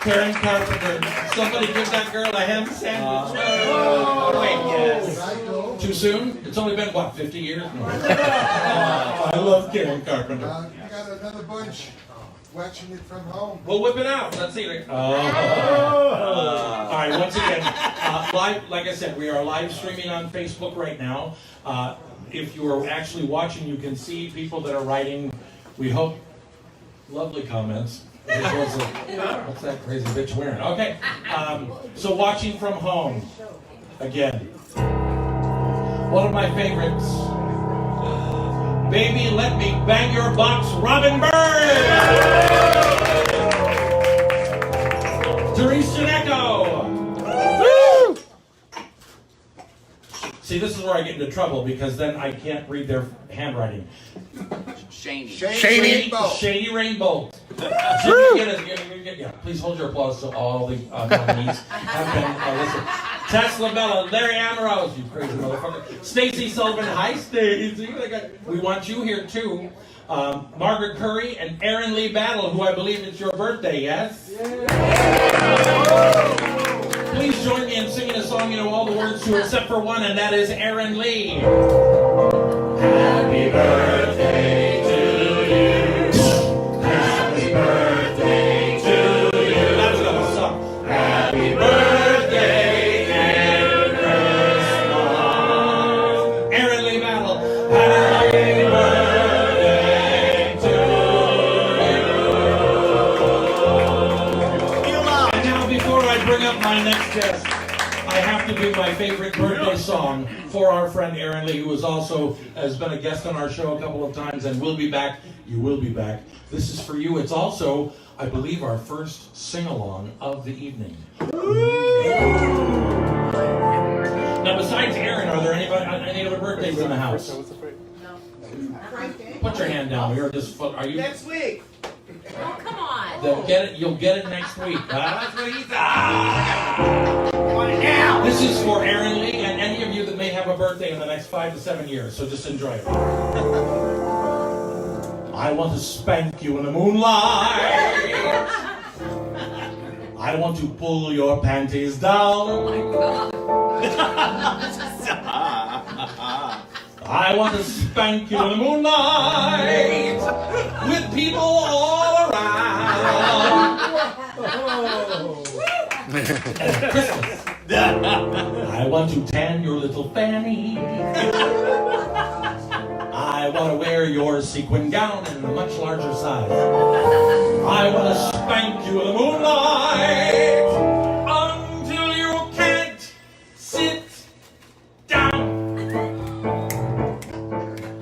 Karen Carpenter. Somebody give that girl a ham sandwich. Wait, yes. Too soon? It's only been, what, 50 years? No. I love Karen Carpenter. You got another bunch watching it from home. We'll whip it out. Let's see. All right, once again, live, like I said, we are live streaming on Facebook right now. If you are actually watching, you can see people that are writing, we hope, lovely comments. What's that crazy bitch wearing? Okay, so watching from home, again. One of my favorites. Baby, let me bang your box, Robin Bird! Therese Gianecco! See, this is where I get into trouble because then I can't read their handwriting. Shady Rainbow. Yeah, please hold your applause to all the nominees have been listed. Tess LaBella, Larry Ambrose, you crazy motherfucker. Stacy Sullivan, hi Stacy. We want you here too. Margaret Curry and Aaron Lee Battle, who I believe it's your birthday, yes? Please join me in singing a song you know all the words to except for one, and that is Aaron Lee. Happy birthday to you. Happy birthday to you. That's not a song. Happy birthday and Christmas. Aaron Lee Battle. Happy birthday to you. And now before I bring up my next guest, I have to do my favorite birthday song for our friend Aaron Lee, who has been a guest on our show a couple of times and will be back. You will be back. This is for you. It's also, I believe, our first sing-along of the evening. Now, besides Aaron, are there any other birthdays in the house? Put your hand down. Are you? Next week. Oh, come on. You'll get it next week. That's what he said. This is for Aaron Lee and any of you that may have a birthday in the next 5 to 7 years, so just enjoy it. I want to spank you in the moonlight. I want to pull your panties down. Oh my God. I want to spank you in the moonlight with people all around. Christmas. I want to tan your little fanny. I want to wear your sequin gown in a much larger size. I want to spank you in the moonlight until you can't sit down.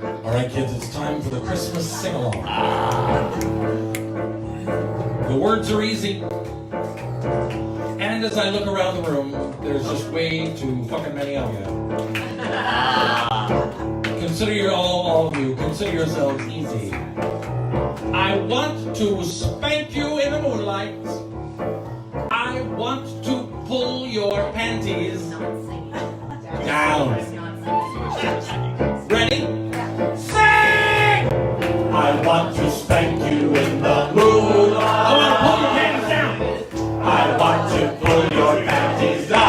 All right, kids, it's time for the Christmas sing-along. The words are easy. And as I look around the room, there's just way too fucking many of you. Consider all of you, consider yourselves easy. I want to spank you in the moonlight. I want to pull your panties down. Ready? Sing! I want to spank you in the moonlight. I want to pull your panties down. I want to pull your panties down. I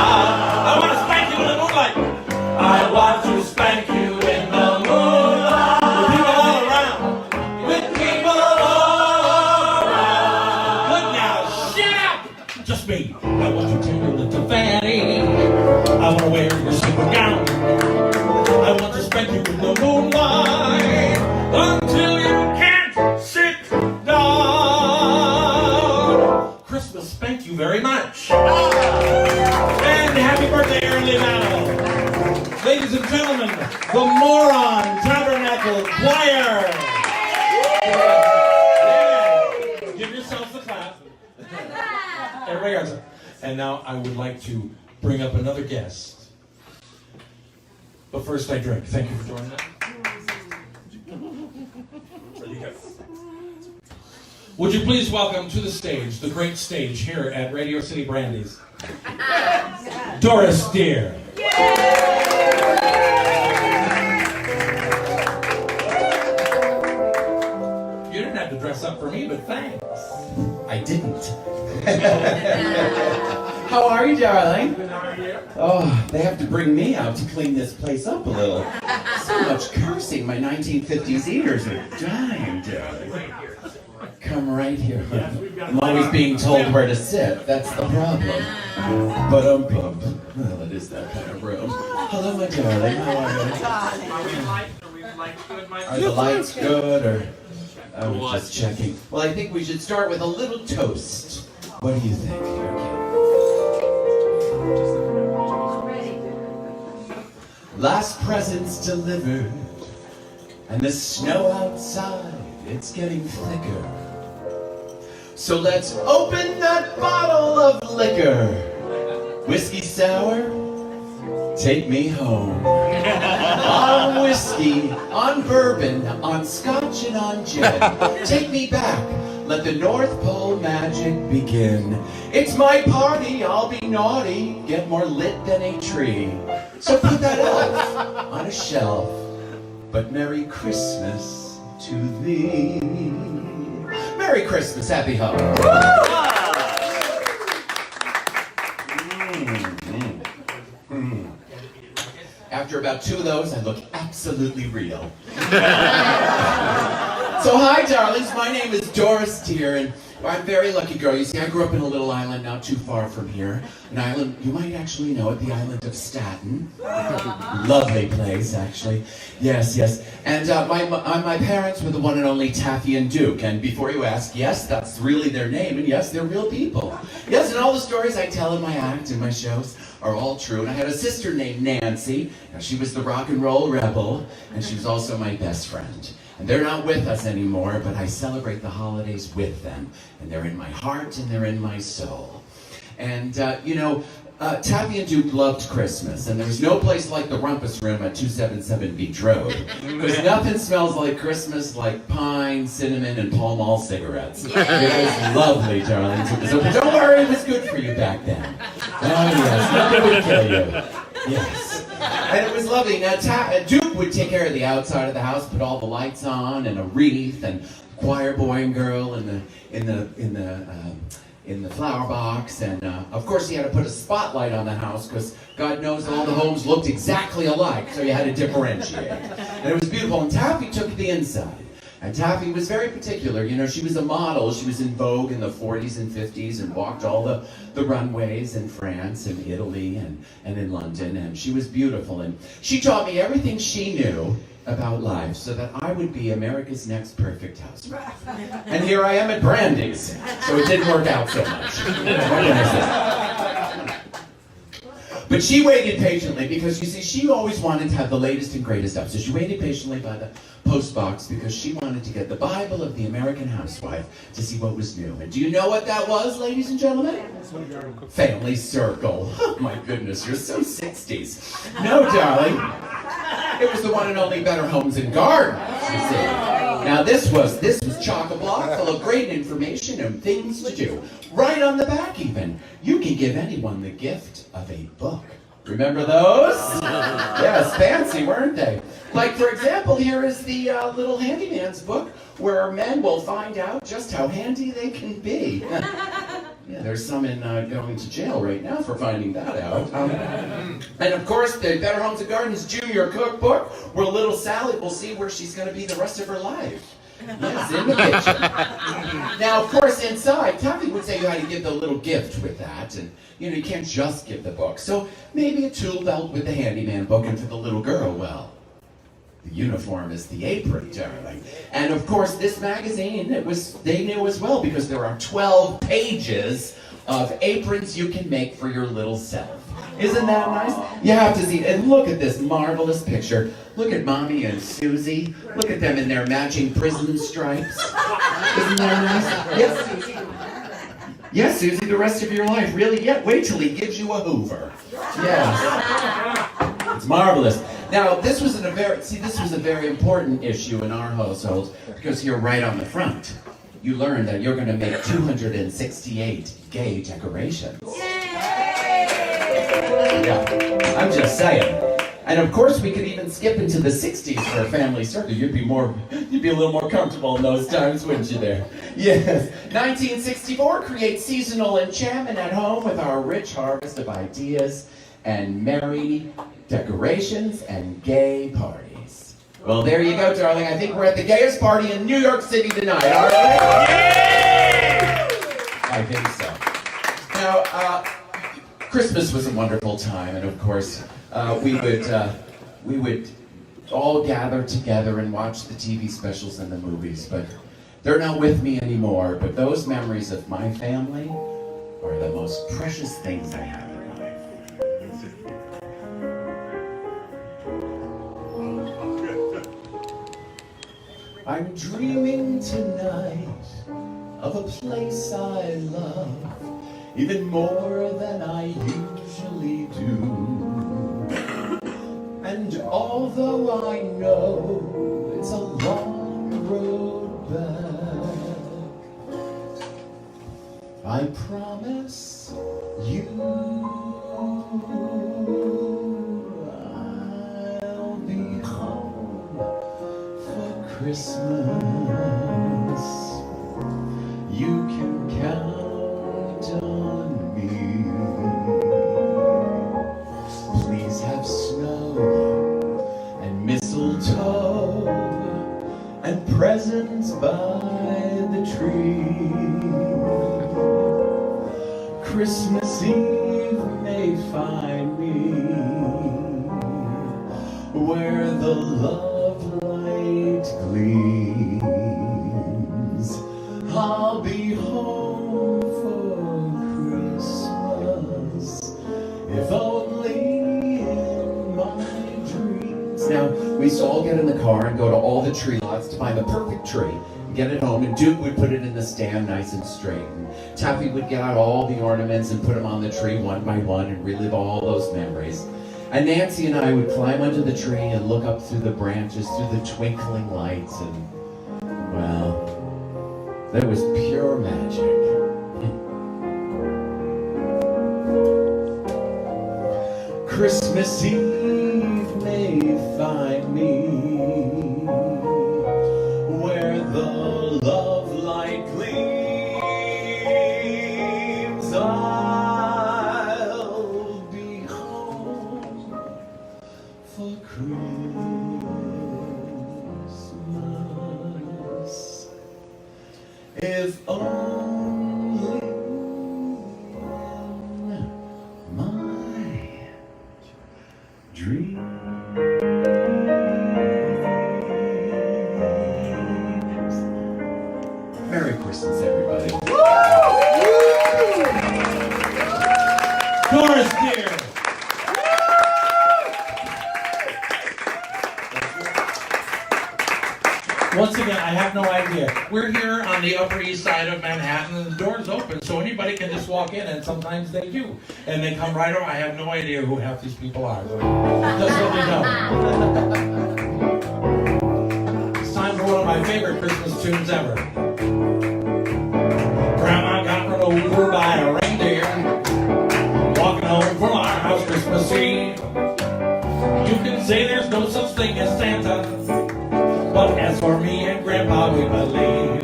want to spank you in the moonlight. I want to spank you in the moonlight. With people all around. With people all around. Good now, shut up! Just me. I want to take your little fanny. I want to wear your sequin gown. I want to spank you in the moonlight until you can't sit down. Christmas, thank you very much. And happy birthday, Aaron Lee Battle. Ladies and gentlemen, the Moron Tabernacle Choir. Yeah. Give yourselves a clap. Everybody else. And now I would like to bring up another guest. But first I drink. Thank you for joining us. Would you please welcome to the stage, the great stage here at Radio City Brandy's, Doris Deere. You didn't have to dress up for me, but thanks. I didn't. How are you, darling? Oh, they have to bring me out to clean this place up a little. So much cursing. My 1950s eaters are dying, darling. Come right here. I'm always being told where to sit. That's the problem. Ba-dum-bum. Well, it is that kind of room. Hello, my darling. How are you? Are the lights good, or... I was just checking. Well, I think we should start with a little toast. What do you think? Last presents delivered, and the snow outside, it's getting thicker. So let's open that bottle of liquor. Whiskey sour, take me home. On whiskey, on bourbon, on scotch and on gin. Take me back, let the North Pole magic begin. It's my party, I'll be naughty, get more lit than a tree. So put that elf on a shelf, but Merry Christmas to thee. Merry Christmas, happy holidays. After about 2 of those, I look absolutely real. So hi, darlings. My name is Doris Tier, and I'm a very lucky girl. You see, I grew up in a little island not too far from here. An island, you might actually know it, the island of Staten. Lovely place, actually. Yes, yes. And my parents were the one and only Taffy and Duke. And before you ask, yes, that's really their name, and yes, they're real people. Yes, and all the stories I tell in my act and my shows are all true. And I had a sister named Nancy. Now, she was the rock and roll rebel, and she was also my best friend. And they're not with us anymore, but I celebrate the holidays with them. And they're in my heart and they're in my soul. And, Taffy and Duke loved Christmas. And there's no place like the Rumpus Room at 277 Beach Road. Because nothing smells like Christmas like pine, cinnamon, and Pall Mall cigarettes. It was lovely, darling. So don't worry, it was good for you back then. Oh, yes, nothing would kill you. Yes. And it was lovely. Now, Duke would take care of the outside of the house, put all the lights on, and a wreath, and choir boy and girl in the flower box, and of course he had to put a spotlight on the house because God knows all the homes looked exactly alike, so you had to differentiate. And it was beautiful. And Taffy took the inside. And Taffy was very particular. You know, she was a model. She was in Vogue in the 40s and 50s and walked all the runways in France and Italy and in London. And she was beautiful. And she taught me everything she knew about life so that I would be America's next perfect husband. And here I am at Brandy's. So it didn't work out so much. What can I say? But she waited patiently because, you see, she always wanted to have the latest and greatest stuff. So she waited patiently by the post box because she wanted to get the Bible of the American housewife to see what was new. And do you know what that was, ladies and gentlemen? Family Circle. Oh, my goodness, you're so 60s. No, darling. It was the one and only Better Homes and Gardens, you see. Now this was chock-a-block full of great information and things to do. Right on the back even. You can give anyone the gift of a book. Remember those? Yes, fancy, weren't they? Like, for example, here is the Little Handyman's book, where men will find out just how handy they can be. Yeah, there's some in going to jail right now for finding that out. And of course, the Better Homes and Gardens Junior Cookbook, where little Sally will see where she's going to be the rest of her life. Yes, in the kitchen. Now, of course, inside, Taffy would say you had to give the little gift with that. And, you know, you can't just give the book. So maybe a tool belt with the handyman book, and for the little girl, well, the uniform is the apron, darling. And of course, this magazine, they knew as well, because there are 12 pages of aprons you can make for your little self. Isn't that nice? You have to see, and look at this marvelous picture. Look at Mommy and Susie. Look at them in their matching prison stripes. Isn't that nice? Yes, Susie. Yes, Susie, the rest of your life. Really? Yeah, wait till he gives you a Hoover. Yes. It's marvelous. Now, this was a very important issue in our household, because here right on the front, you learn that you're going to make 268 gay decorations. Yeah, I'm just saying. And of course, we could even skip into the 60s for a family circle. You'd be a little more comfortable in those times, wouldn't you there? Yes. 1964 creates seasonal enchantment at home with our rich harvest of ideas and merry decorations and gay parties. Well, there you go, darling. I think we're at the gayest party in New York City tonight, aren't we? Yeah! I think so. Now, Christmas was a wonderful time, and of course, we would all gather together and watch the TV specials and the movies, but they're not with me anymore. But those memories of my family are the most precious things I have in life. I'm dreaming tonight of a place I love, even more than I usually do. And although I know it's a long road back, I promise you I'll be home for Christmas. You can count on me. Please have snow and mistletoe and presents by the tree. Christmas Eve may find me where the love light gleams. I'll be home for Christmas, if only in my dreams. Now, we used to all get in the car and go to all the tree lots to find the perfect tree, get it home, and Duke would put it in the stand nice and straight. And Taffy would get out all the ornaments and put them on the tree one by one and relive all those memories. And Nancy and I would climb under the tree and look up through the branches, through the twinkling lights, and, well, there was pure magic. Christmas Eve may find me where the love light gleams. I'll be home for Christmas, if only in my dreams. Merry Christmas, everybody. Doris, dear. Once again, I have no idea. We're here on the Upper East Side of Manhattan, and the door's open, so anybody can just walk in, and sometimes they do. And they come right over. I have no idea who half these people are. So just so they know. It's time for one of my favorite Christmas tunes ever. Grandma got run over by a reindeer, walking home from our house Christmas Eve. You can say there's no such thing as Santa, but as for me and Grandpa, we believe.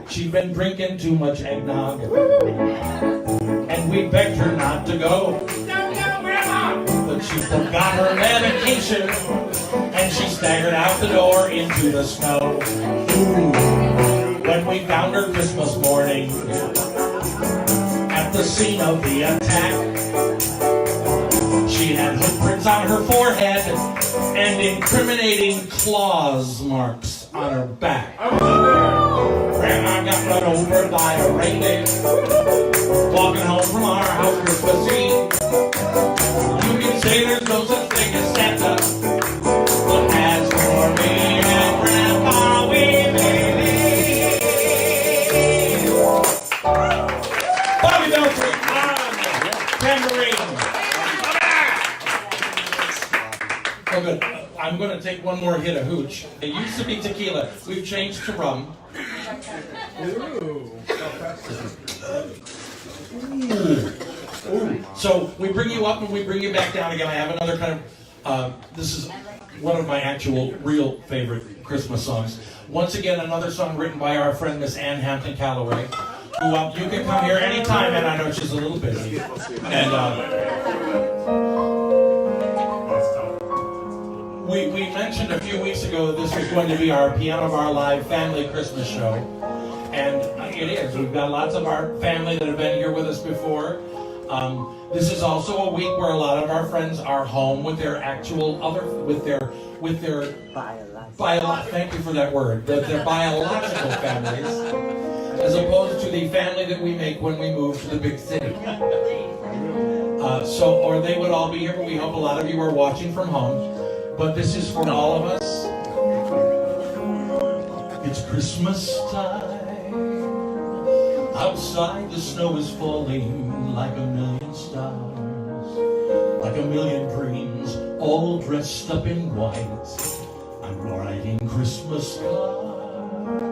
She'd been drinking too much eggnog, and we begged her not to go. Don't go, Grandma! But she forgot her medication, and she staggered out the door into the snow. Ooh. When we found her Christmas morning at the scene of the attack, she had hoof prints on her forehead and incriminating claws marks on her back. Grandma got run over by a reindeer, walking home from our house Christmas Eve. You can say there's no such thing as Santa, but as for me and Grandpa, we believe. Bobby Beltry on tambourine. Oh, good. I'm going to take one more hit of hooch. It used to be tequila. We've changed to rum. Ooh. So we bring you up and we bring you back down again. I have another kind of, this is one of my actual real favorite Christmas songs. Once again, another song written by our friend Miss Ann Hampton Calloway, who you can come here anytime, and I know she's a little busy. And we mentioned a few weeks ago that this was going to be our Piano Bar Live family Christmas show. And it is. We've got lots of our family that have been here with us before. This is also a week where a lot of our friends are home with their actual thank you for that word, their biological families, as opposed to the family that we make when we move to the big city. Or they would all be here, but we hope a lot of you are watching from home. But this is for all of us. It's Christmas time. Outside the snow is falling like a million stars, like a million dreams, all dressed up in white. I'm writing Christmas cards,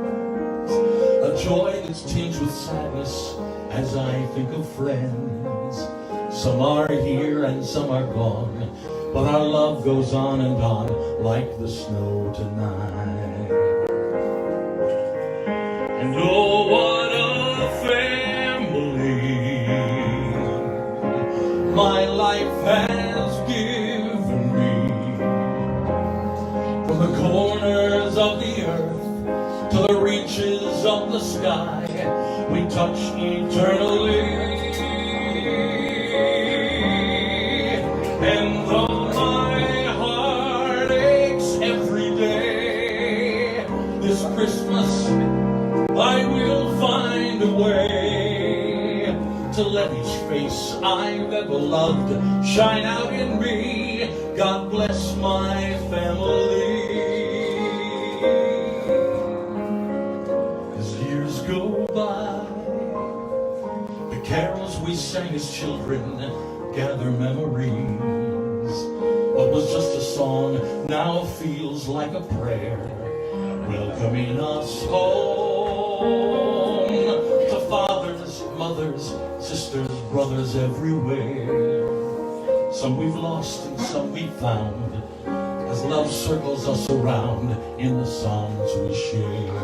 a joy that's tinged with sadness as I think of friends. Some are here and some are gone, but our love goes on and on like the snow tonight. And oh, what a family my life has given me. From the corners of the earth to the reaches of the sky, we touch eternally. And though my heart aches every day, this Christmas I will find a way to let each face I've ever loved shine out in me. God bless my family. As years go by, the carols we sang as children gather memories. What was just a song now feels like a prayer, welcoming us home to fathers, mothers, sisters, brothers everywhere. Some we've lost and some we've found, as love circles us around in the songs we share.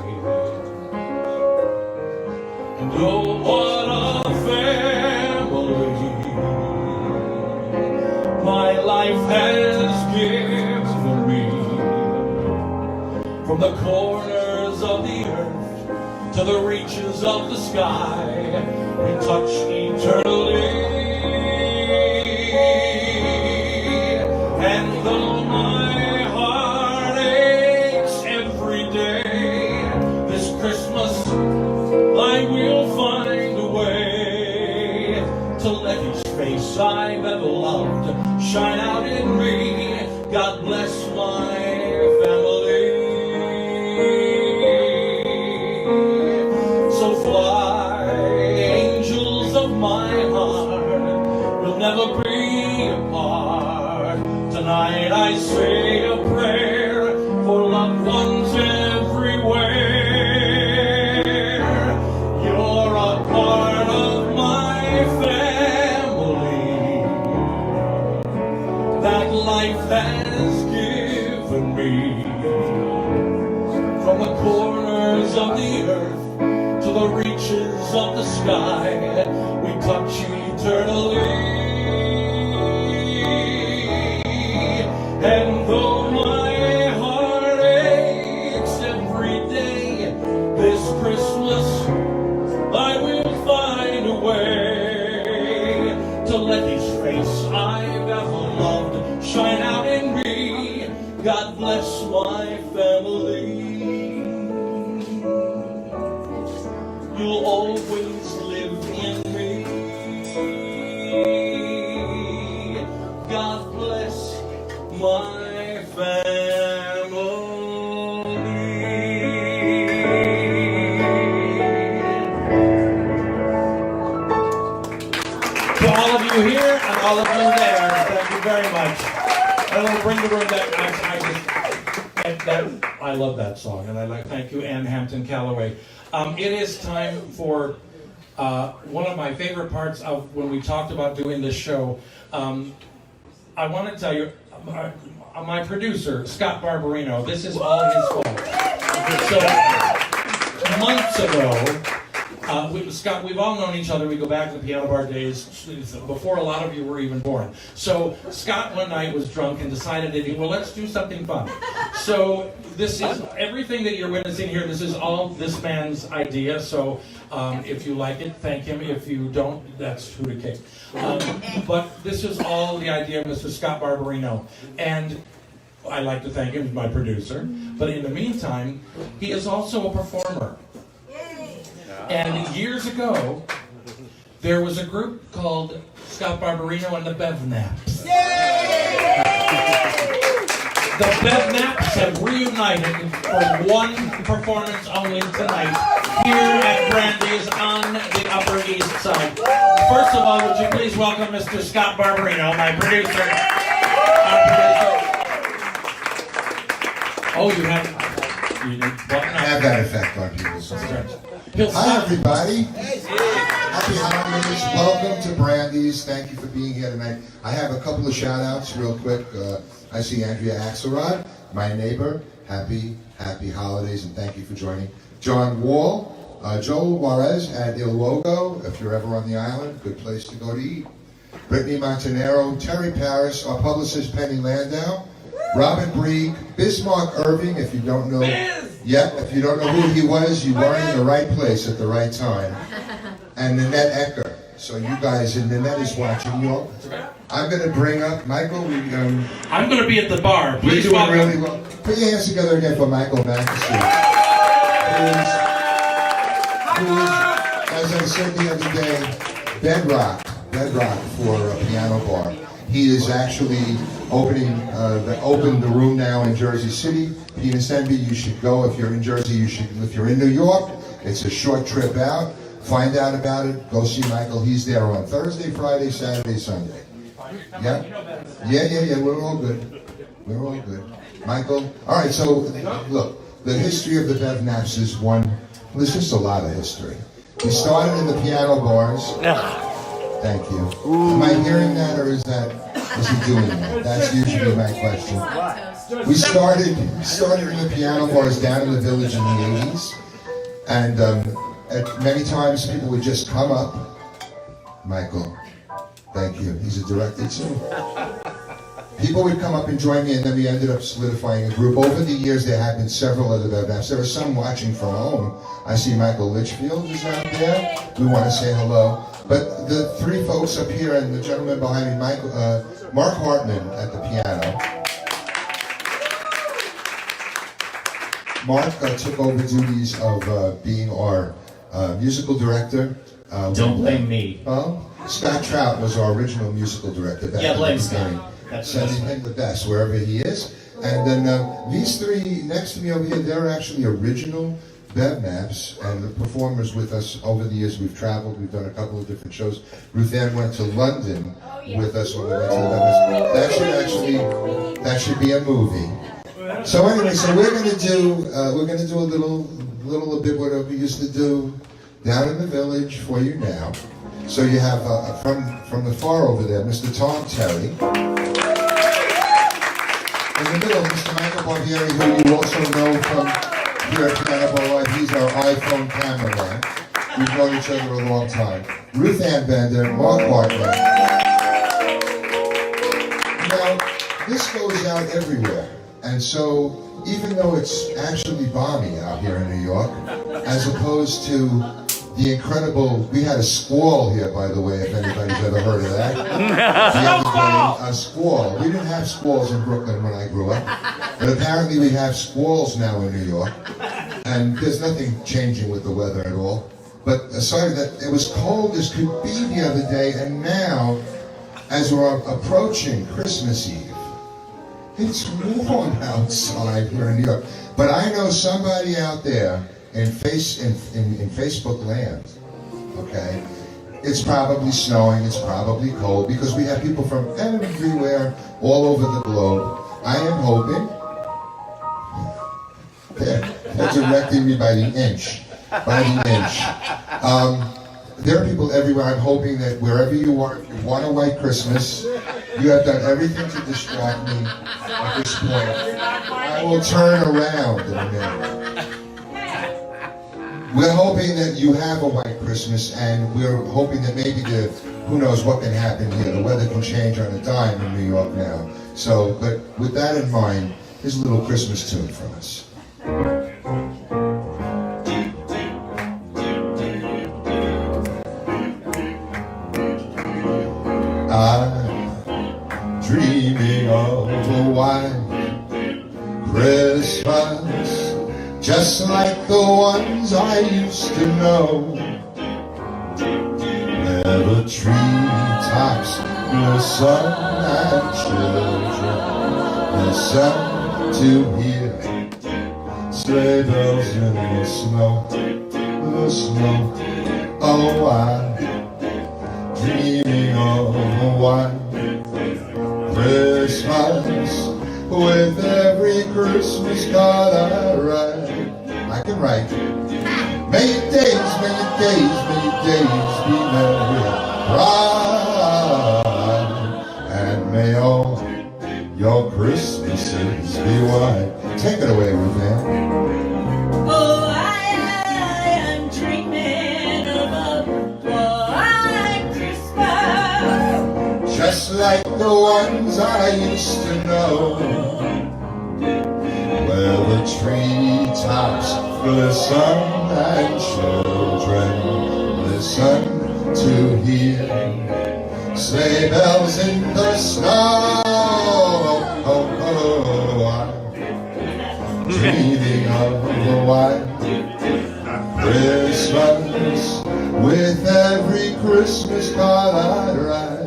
And oh, what a family my life has given me. From the corners of the earth to the reaches of the sky, we touch eternally. And though my heart aches every day, this Christmas I will find a way to let each face I've ever loved shine out in me. God bless my family. So fly, angels of my heart, we'll never be apart. Tonight I say a prayer for loved ones everywhere. You're a part of my family that life has given me. From the corners of the earth to the reaches of the sky, we touch eternally. And though my heart aches every day, this Christmas I will find a way to let each face I've ever loved shine out in me. God bless my family. You'll always live in me. God bless my family. To all of you here and all of you there, thank you very much. And we'll bring the room back. I love that song, and thank you, Ann Hampton Calloway. It is time for one of my favorite parts of when we talked about doing this show, I want to tell you, my producer, Scott Barbarino, this is all his fault. So, months ago, Scott, we've all known each other. We go back to the piano bar days before a lot of you were even born. So Scott one night was drunk and decided that, well, let's do something fun. So this is everything that you're witnessing here. This is all this man's idea. So if you like it, thank him. If you don't, that's who to kick. But this is all the idea of Mr. Scott Barbarino. And I'd like to thank him, he's my producer. But in the meantime, he is also a performer. And years ago, there was a group called Scott Barbarino and the Bevnaps. The Bevnaps have reunited for one performance only tonight here at Brandy's on the Upper East Side. First of all, would you please welcome Mr. Scott Barbarino, my producer. Our producer. Oh, you have... I have that effect on people sometimes. Hi, everybody. Happy holidays. Welcome to Brandy's. Thank you for being here tonight. I have a couple of shout-outs real quick. I see Andrea Axelrod, my neighbor. Happy holidays, and thank you for joining. John Wall, Joel Juarez at Ilwogo, if you're ever on the island, good place to go to eat. Brittany Montanero, Terry Paris, our publicist Penny Landau, Robin Brieg, Bismarck Irving, if you don't know, if you don't know who he was, you weren't in the right place at the right time. And Nanette Ecker. So you guys, and Nanette is watching you all. I'm going to bring up Michael. I'm going to be at the bar. Please we're doing really well. Put your hands together again for Michael Mackesy. Who is, as I said the other day, bedrock for a piano bar. He is actually opened the room now in Jersey City. Penis Envy, you should go. If you're in Jersey, you should. If you're in New York, it's a short trip out. Find out about it. Go see Michael. He's there on Thursday, Friday, Saturday, Sunday. Yeah? Yeah. We're all good. We're all good. Michael. All right, so look, the history of the Bevnaps is one. There's just a lot of history. We started in the piano bars. Thank you. Am I hearing that, or is he doing that? That's usually my question. We started in the piano bars down in the village in the 80s, and many times people would just come up. Michael, thank you. He's a director too. People would come up and join me, and then we ended up solidifying a group. Over the years, there have been several other Bevnaps. There are some watching from home. I see Michael Litchfield is out there. We want to say hello. But the three folks up here and the gentleman behind me, Mark Hartman at the piano. Mark took over duties of being our musical director. Don't blame me. Well, Scott Trout was our original musical director back in the beginning. Sending him the best wherever he is. And then these three next to me over here, they're actually original Bevnaps and the performers with us over the years. We've traveled, we've done a couple of different shows. Ruth Ann went to London with us when we went to the Bevnaps. That should be a movie. So anyway, so we're gonna do a bit what we used to do down in the village for you now. So you have from the far over there, Mr. Tom Terry. In the middle, Mr. Michael Barbieri, who you also know from here at Piano Bar Live. He's our iPhone cameraman. We've known each other a long time. Ruth Ann Bender, Mark Hartman. Now, this goes out everywhere. And so, even though it's actually balmy out here in New York, as opposed to the incredible, we had a squall here, by the way, if anybody's ever heard of that. The other day, a squall. We didn't have squalls in Brooklyn when I grew up, but apparently we have squalls now in New York, and there's nothing changing with the weather at all. But aside from that, it was cold as could be the other day, and now, as we're approaching Christmas Eve, it's warm outside here in New York. But I know somebody out there in Facebook land, okay? It's probably snowing, it's probably cold, because we have people from everywhere, all over the globe. I am hoping, they're directing me by the inch. there are people everywhere. I'm hoping that wherever you are, if you want a white Christmas, you have done everything to distract me at this point. I will turn around in a minute. We're hoping that you have a white Christmas, and we're hoping that maybe who knows what can happen here. The weather can change on a dime in New York now. So, but with that in mind, here's a little Christmas tune from us. I'm dreaming of a white Christmas, just like the ones I used to know, where the treetops glisten and children listen to hear sleigh bells in the snow, the snow. Oh, I'm dreaming of a white Christmas, with every Christmas card I write. I can write. May your days, may your days, may your days be merry and bright, and may all your Christmases be white. Take it away, Ruth Ann. Oh, I'm dreaming of a white Christmas, just like the ones I used to know, where the treetops glisten and children listen to hear sleigh bells in the snow. Oh, oh, I'm dreaming of a white Christmas, with every Christmas card I write.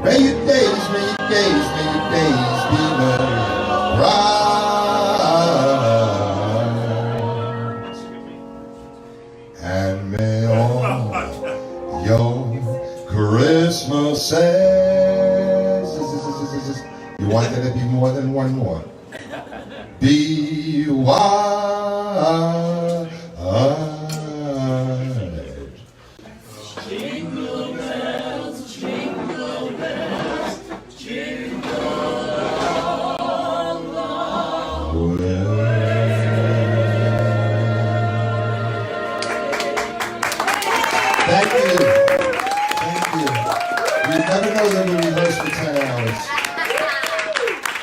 May your days, may your days, may your days be merry and bright, and may all your Christmases, you want there to be more than one more, be white. jingle bells, jingle bells, jingle all along. Thank you. Thank you. You never know that we rehearse for 10 hours.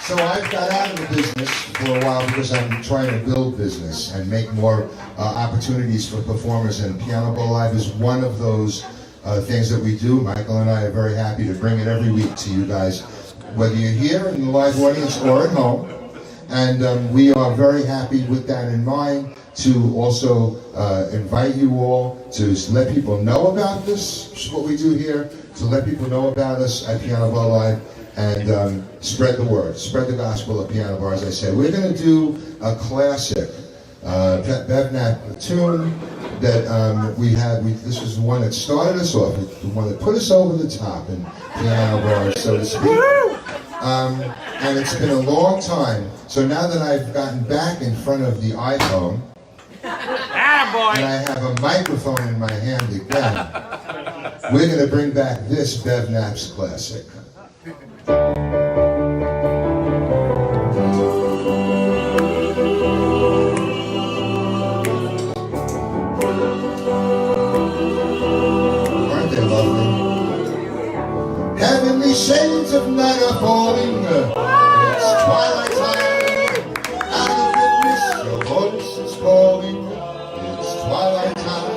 So I've got out of the business for a while because I'm trying to build business and make more opportunities for performers, and Piano Bowl Live is one of those things that we do. Michael and I are very happy to bring it every week to you guys, whether you're here in the live audience or at home. And we are very happy with that in mind to also invite you all to let people know about this, what we do here, to let people know about us at Piano Bowl Live, and spread the word, spread the gospel of piano bar. As I said, we're going to do a classic Bev Knapp tune that we had. This was the one that started us off, the one that put us over the top in piano bars, so to speak. And it's been a long time. So now that I've gotten back in front of the iPhone, and I have a microphone in my hand again, we're going to bring back this Bev Knapp's classic. Aren't they lovely? Heavenly shades of night are falling. It's twilight time. Out of the mist, your voice is calling. It's twilight time.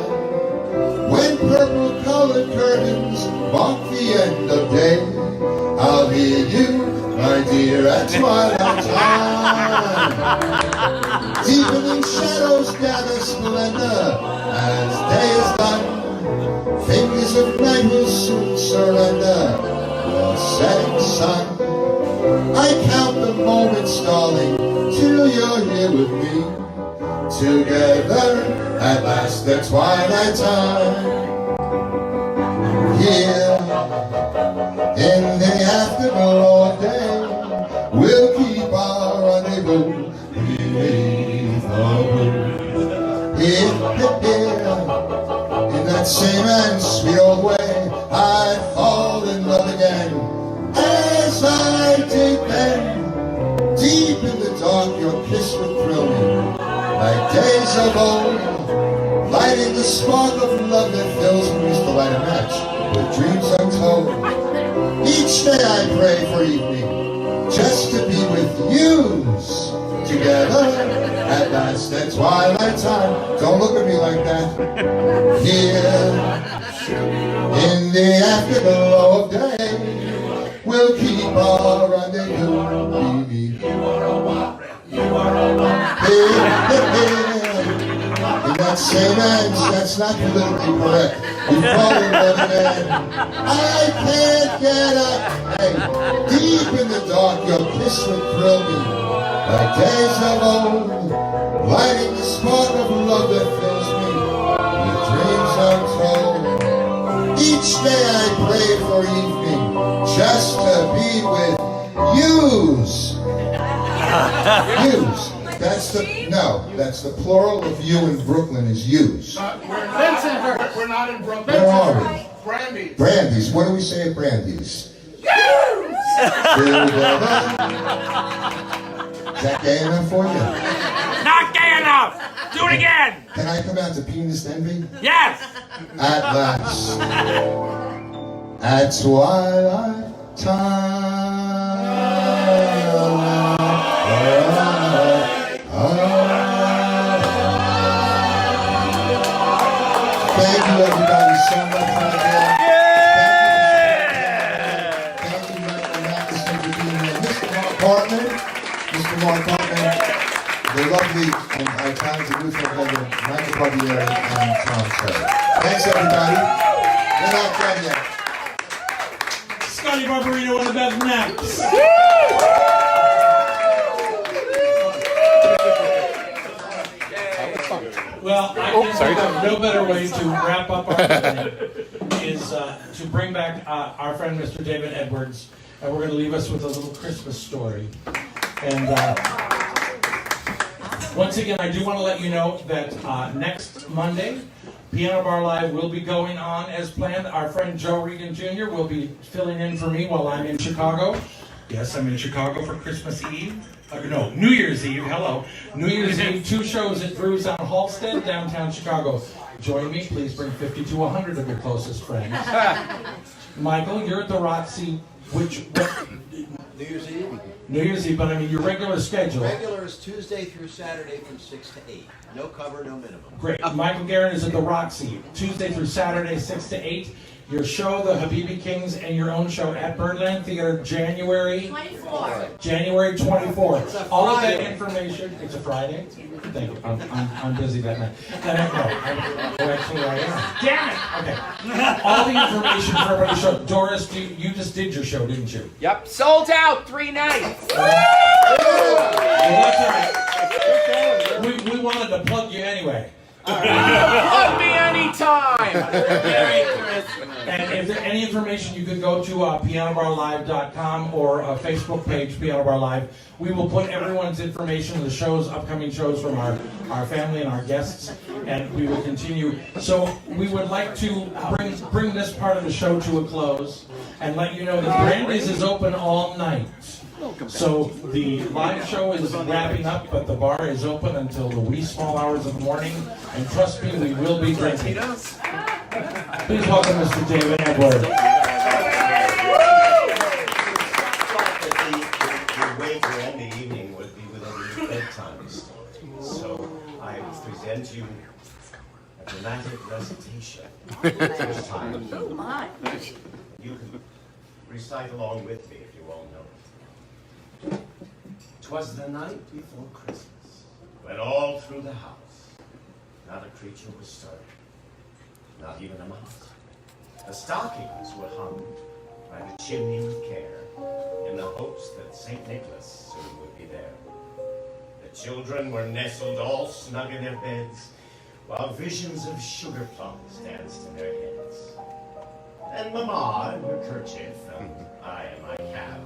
When purple-colored curtains mark the end of day, I'll hear you, my dear, at twilight time. Deepening shadows gather splendor as day is done. Fingers of night will soon surrender the setting sun. I count the moments, darling, till you're here with me. Together at last the twilight time. Here in the afterglow of day, we'll keep our rendezvous beneath the moon. Here that same and sweet old way, I'd fall in love again, as I did then. Deep in the dark, your kiss would thrill me, like days of old, lighting the spark of love that fills me. Used to light a match with dreams untold. Each day I pray for evening, just to be with yous together at last at twilight time. Don't look at me like that. Here in the afterglow of day, we'll keep our rendezvous. In that same edge, that's not politically correct. We fall in love again. I can't get up. Hey, deep in the dark, your kiss would thrill me, like days of old, lighting the spark of love that fills me with dreams untold. Each day I pray for evening, just to be with yous. Yous. That's the plural of you in Brooklyn is yous. We're not in Brooklyn. Where are we? Brandy. Brandy's. What do we say at Brandy's? Yous! Is that gay enough for you? Not gay enough! Do it again! Can I come out to Penis Envy? Yes! At last, at twilight time. Thank you, everybody, so much for that. Thank you, Michael Matheson, for being here. Mr. Mark Hartman, the lovely and talented Luther Holder, Michael Barbieri, and Tom Terry. Thanks, everybody. We're not done yet. Scotty Barbarino on the best naps. Well, I think no better way to wrap up our evening is to bring back our friend Mr. David Edwards, and we're going to leave us with a little Christmas story. And once again, I do want to let you know that next Monday, Piano Bar Live will be going on as planned. Our friend Joe Regan Jr. will be filling in for me while I'm in Chicago. Yes, I'm in Chicago for Christmas Eve. New Year's Eve, hello. New Year's Eve, 2 shows at Drew's on Halsted, downtown Chicago. Join me, please bring 50 to 100 of your closest friends. Michael, you're at the Roxy, New Year's Eve. New Year's Eve, but I mean your regular schedule. Regular is Tuesday through Saturday from 6 to 8. No cover, no minimum. Great. Michael Guerin is at the Roxy, Tuesday through Saturday, 6 to 8. Your show, the Habibi Kings, and your own show at Birdland Theater, January 24th. All of that information. It's a Friday. Thank you. I'm busy that night. Actually, I am. Damn it. Okay. All the information for everybody's show. Doris, you just did your show, didn't you? Yep, sold out 3 nights. Well, that's all right. We wanted to plug you anyway. Plug me anytime. Merry Christmas. And if there's any information, you can go to pianobarlive.com or a Facebook page, Piano Bar Live. We will put everyone's information, the shows, upcoming shows from our family and our guests, and we will continue. So we would like to bring this part of the show to a close and let you know that Brandy's is open all night. So the live show is wrapping up, but the bar is open until the wee small hours of the morning. And trust me, we will be drinking. Please welcome Mr. David Edwards. The way to end the evening would be with a bedtime story. So I present you a dramatic recitation. First time. Oh my. You can recite along with me if you all know it. 'Twas the night before Christmas, when all through the house, not a creature was stirring, not even a mouse. The stockings were hung by the chimney with care, in the hopes that St. Nicholas soon would be there. The children were nestled all snug in their beds, while visions of sugar plums danced in their heads. And Mamma in her kerchief, and I in my cap,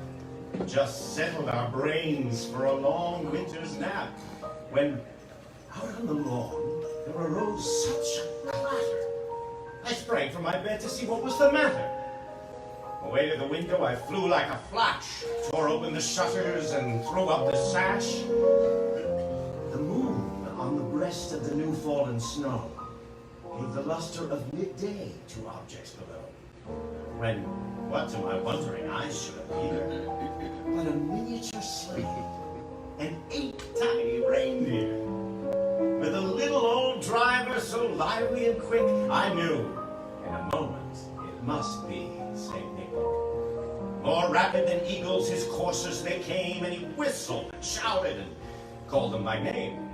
just settled our brains for a long winter's nap, when out on the lawn there arose such a clatter. I sprang from my bed to see what was the matter. Away to the window I flew like a flash, tore open the shutters and threw up the sash. The moon on the breast of the new fallen snow gave the luster of midday to objects below. When, what to my wondering eyes should appear, but a miniature sleigh and 8 tiny reindeer. With a little old driver so lively and quick, I knew in a moment it must be St. Nicholas. More rapid than eagles, his coursers they came, and he whistled and shouted and called them by name.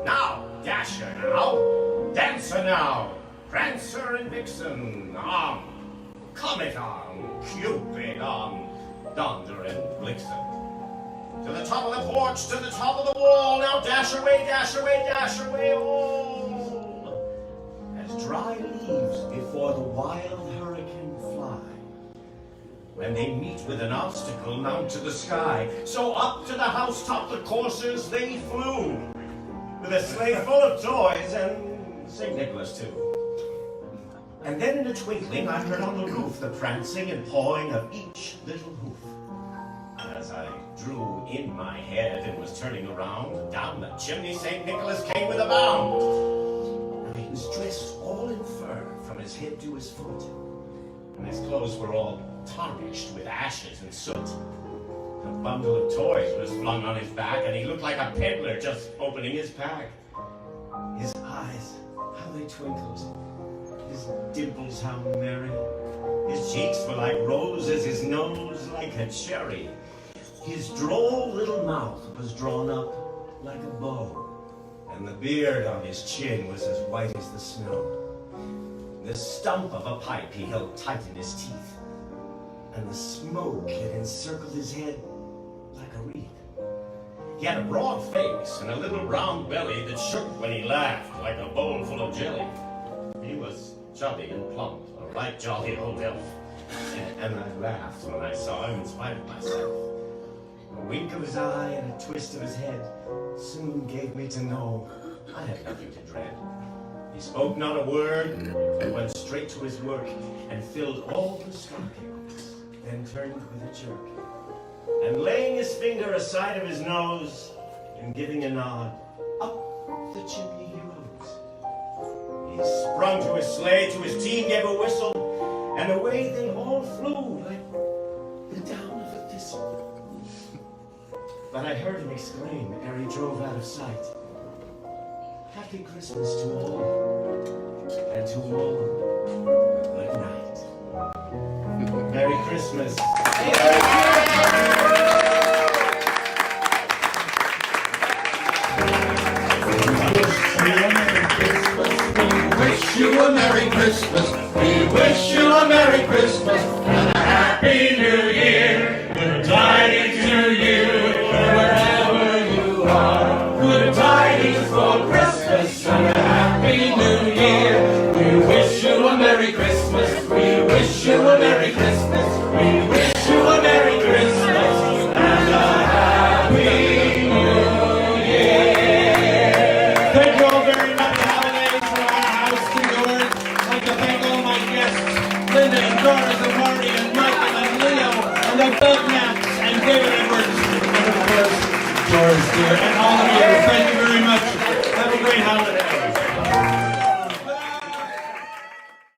Now, Dasher now, Dancer now, Prancer and Vixen, on, Comet on, Cupid on, Donder and Blitzen. To the top of the porch, to the top of the wall, now dash away, dash away, dash away all. As dry leaves before the wild hurricane fly, when they meet with an obstacle, mount to the sky. So up to the housetop the coursers they flew, with a sleigh full of toys and St. Nicholas too. And then in a twinkling I heard on the roof the prancing and pawing of each little hoof. As I drew in my head and was turning around, down the chimney St. Nicholas came with a bound. Now he was dressed all in fur from his head to his foot, and his clothes were all tarnished with ashes and soot. A bundle of toys was flung on his back, and he looked like a peddler just opening his pack. His eyes, how they twinkled. His dimples, how merry. His cheeks were like roses, his nose like a cherry. His droll little mouth was drawn up like a bow, and the beard on his chin was as white as the snow. The stump of a pipe he held tight in his teeth, and the smoke had encircled his head like a wreath. He had a broad face and a little round belly that shook when he laughed like a bowl full of jelly. He was chubby and plump, a right jolly old elf, and I laughed when I saw him in spite of myself. A wink of his eye and a twist of his head soon gave me to know I had nothing to dread. He spoke not a word, but went straight to his work and filled all the stockings, then turned with a jerk. And laying his finger aside of his nose and giving a nod, up the chimney he rose. He sprung to his sleigh, to his team gave a whistle, and away they all flew like the down of a thistle. But I heard him exclaim ere he drove out of sight, Happy Christmas to all, and to all, good night. Merry Christmas. Wish you a Merry Christmas. We wish you a Merry Christmas and a Happy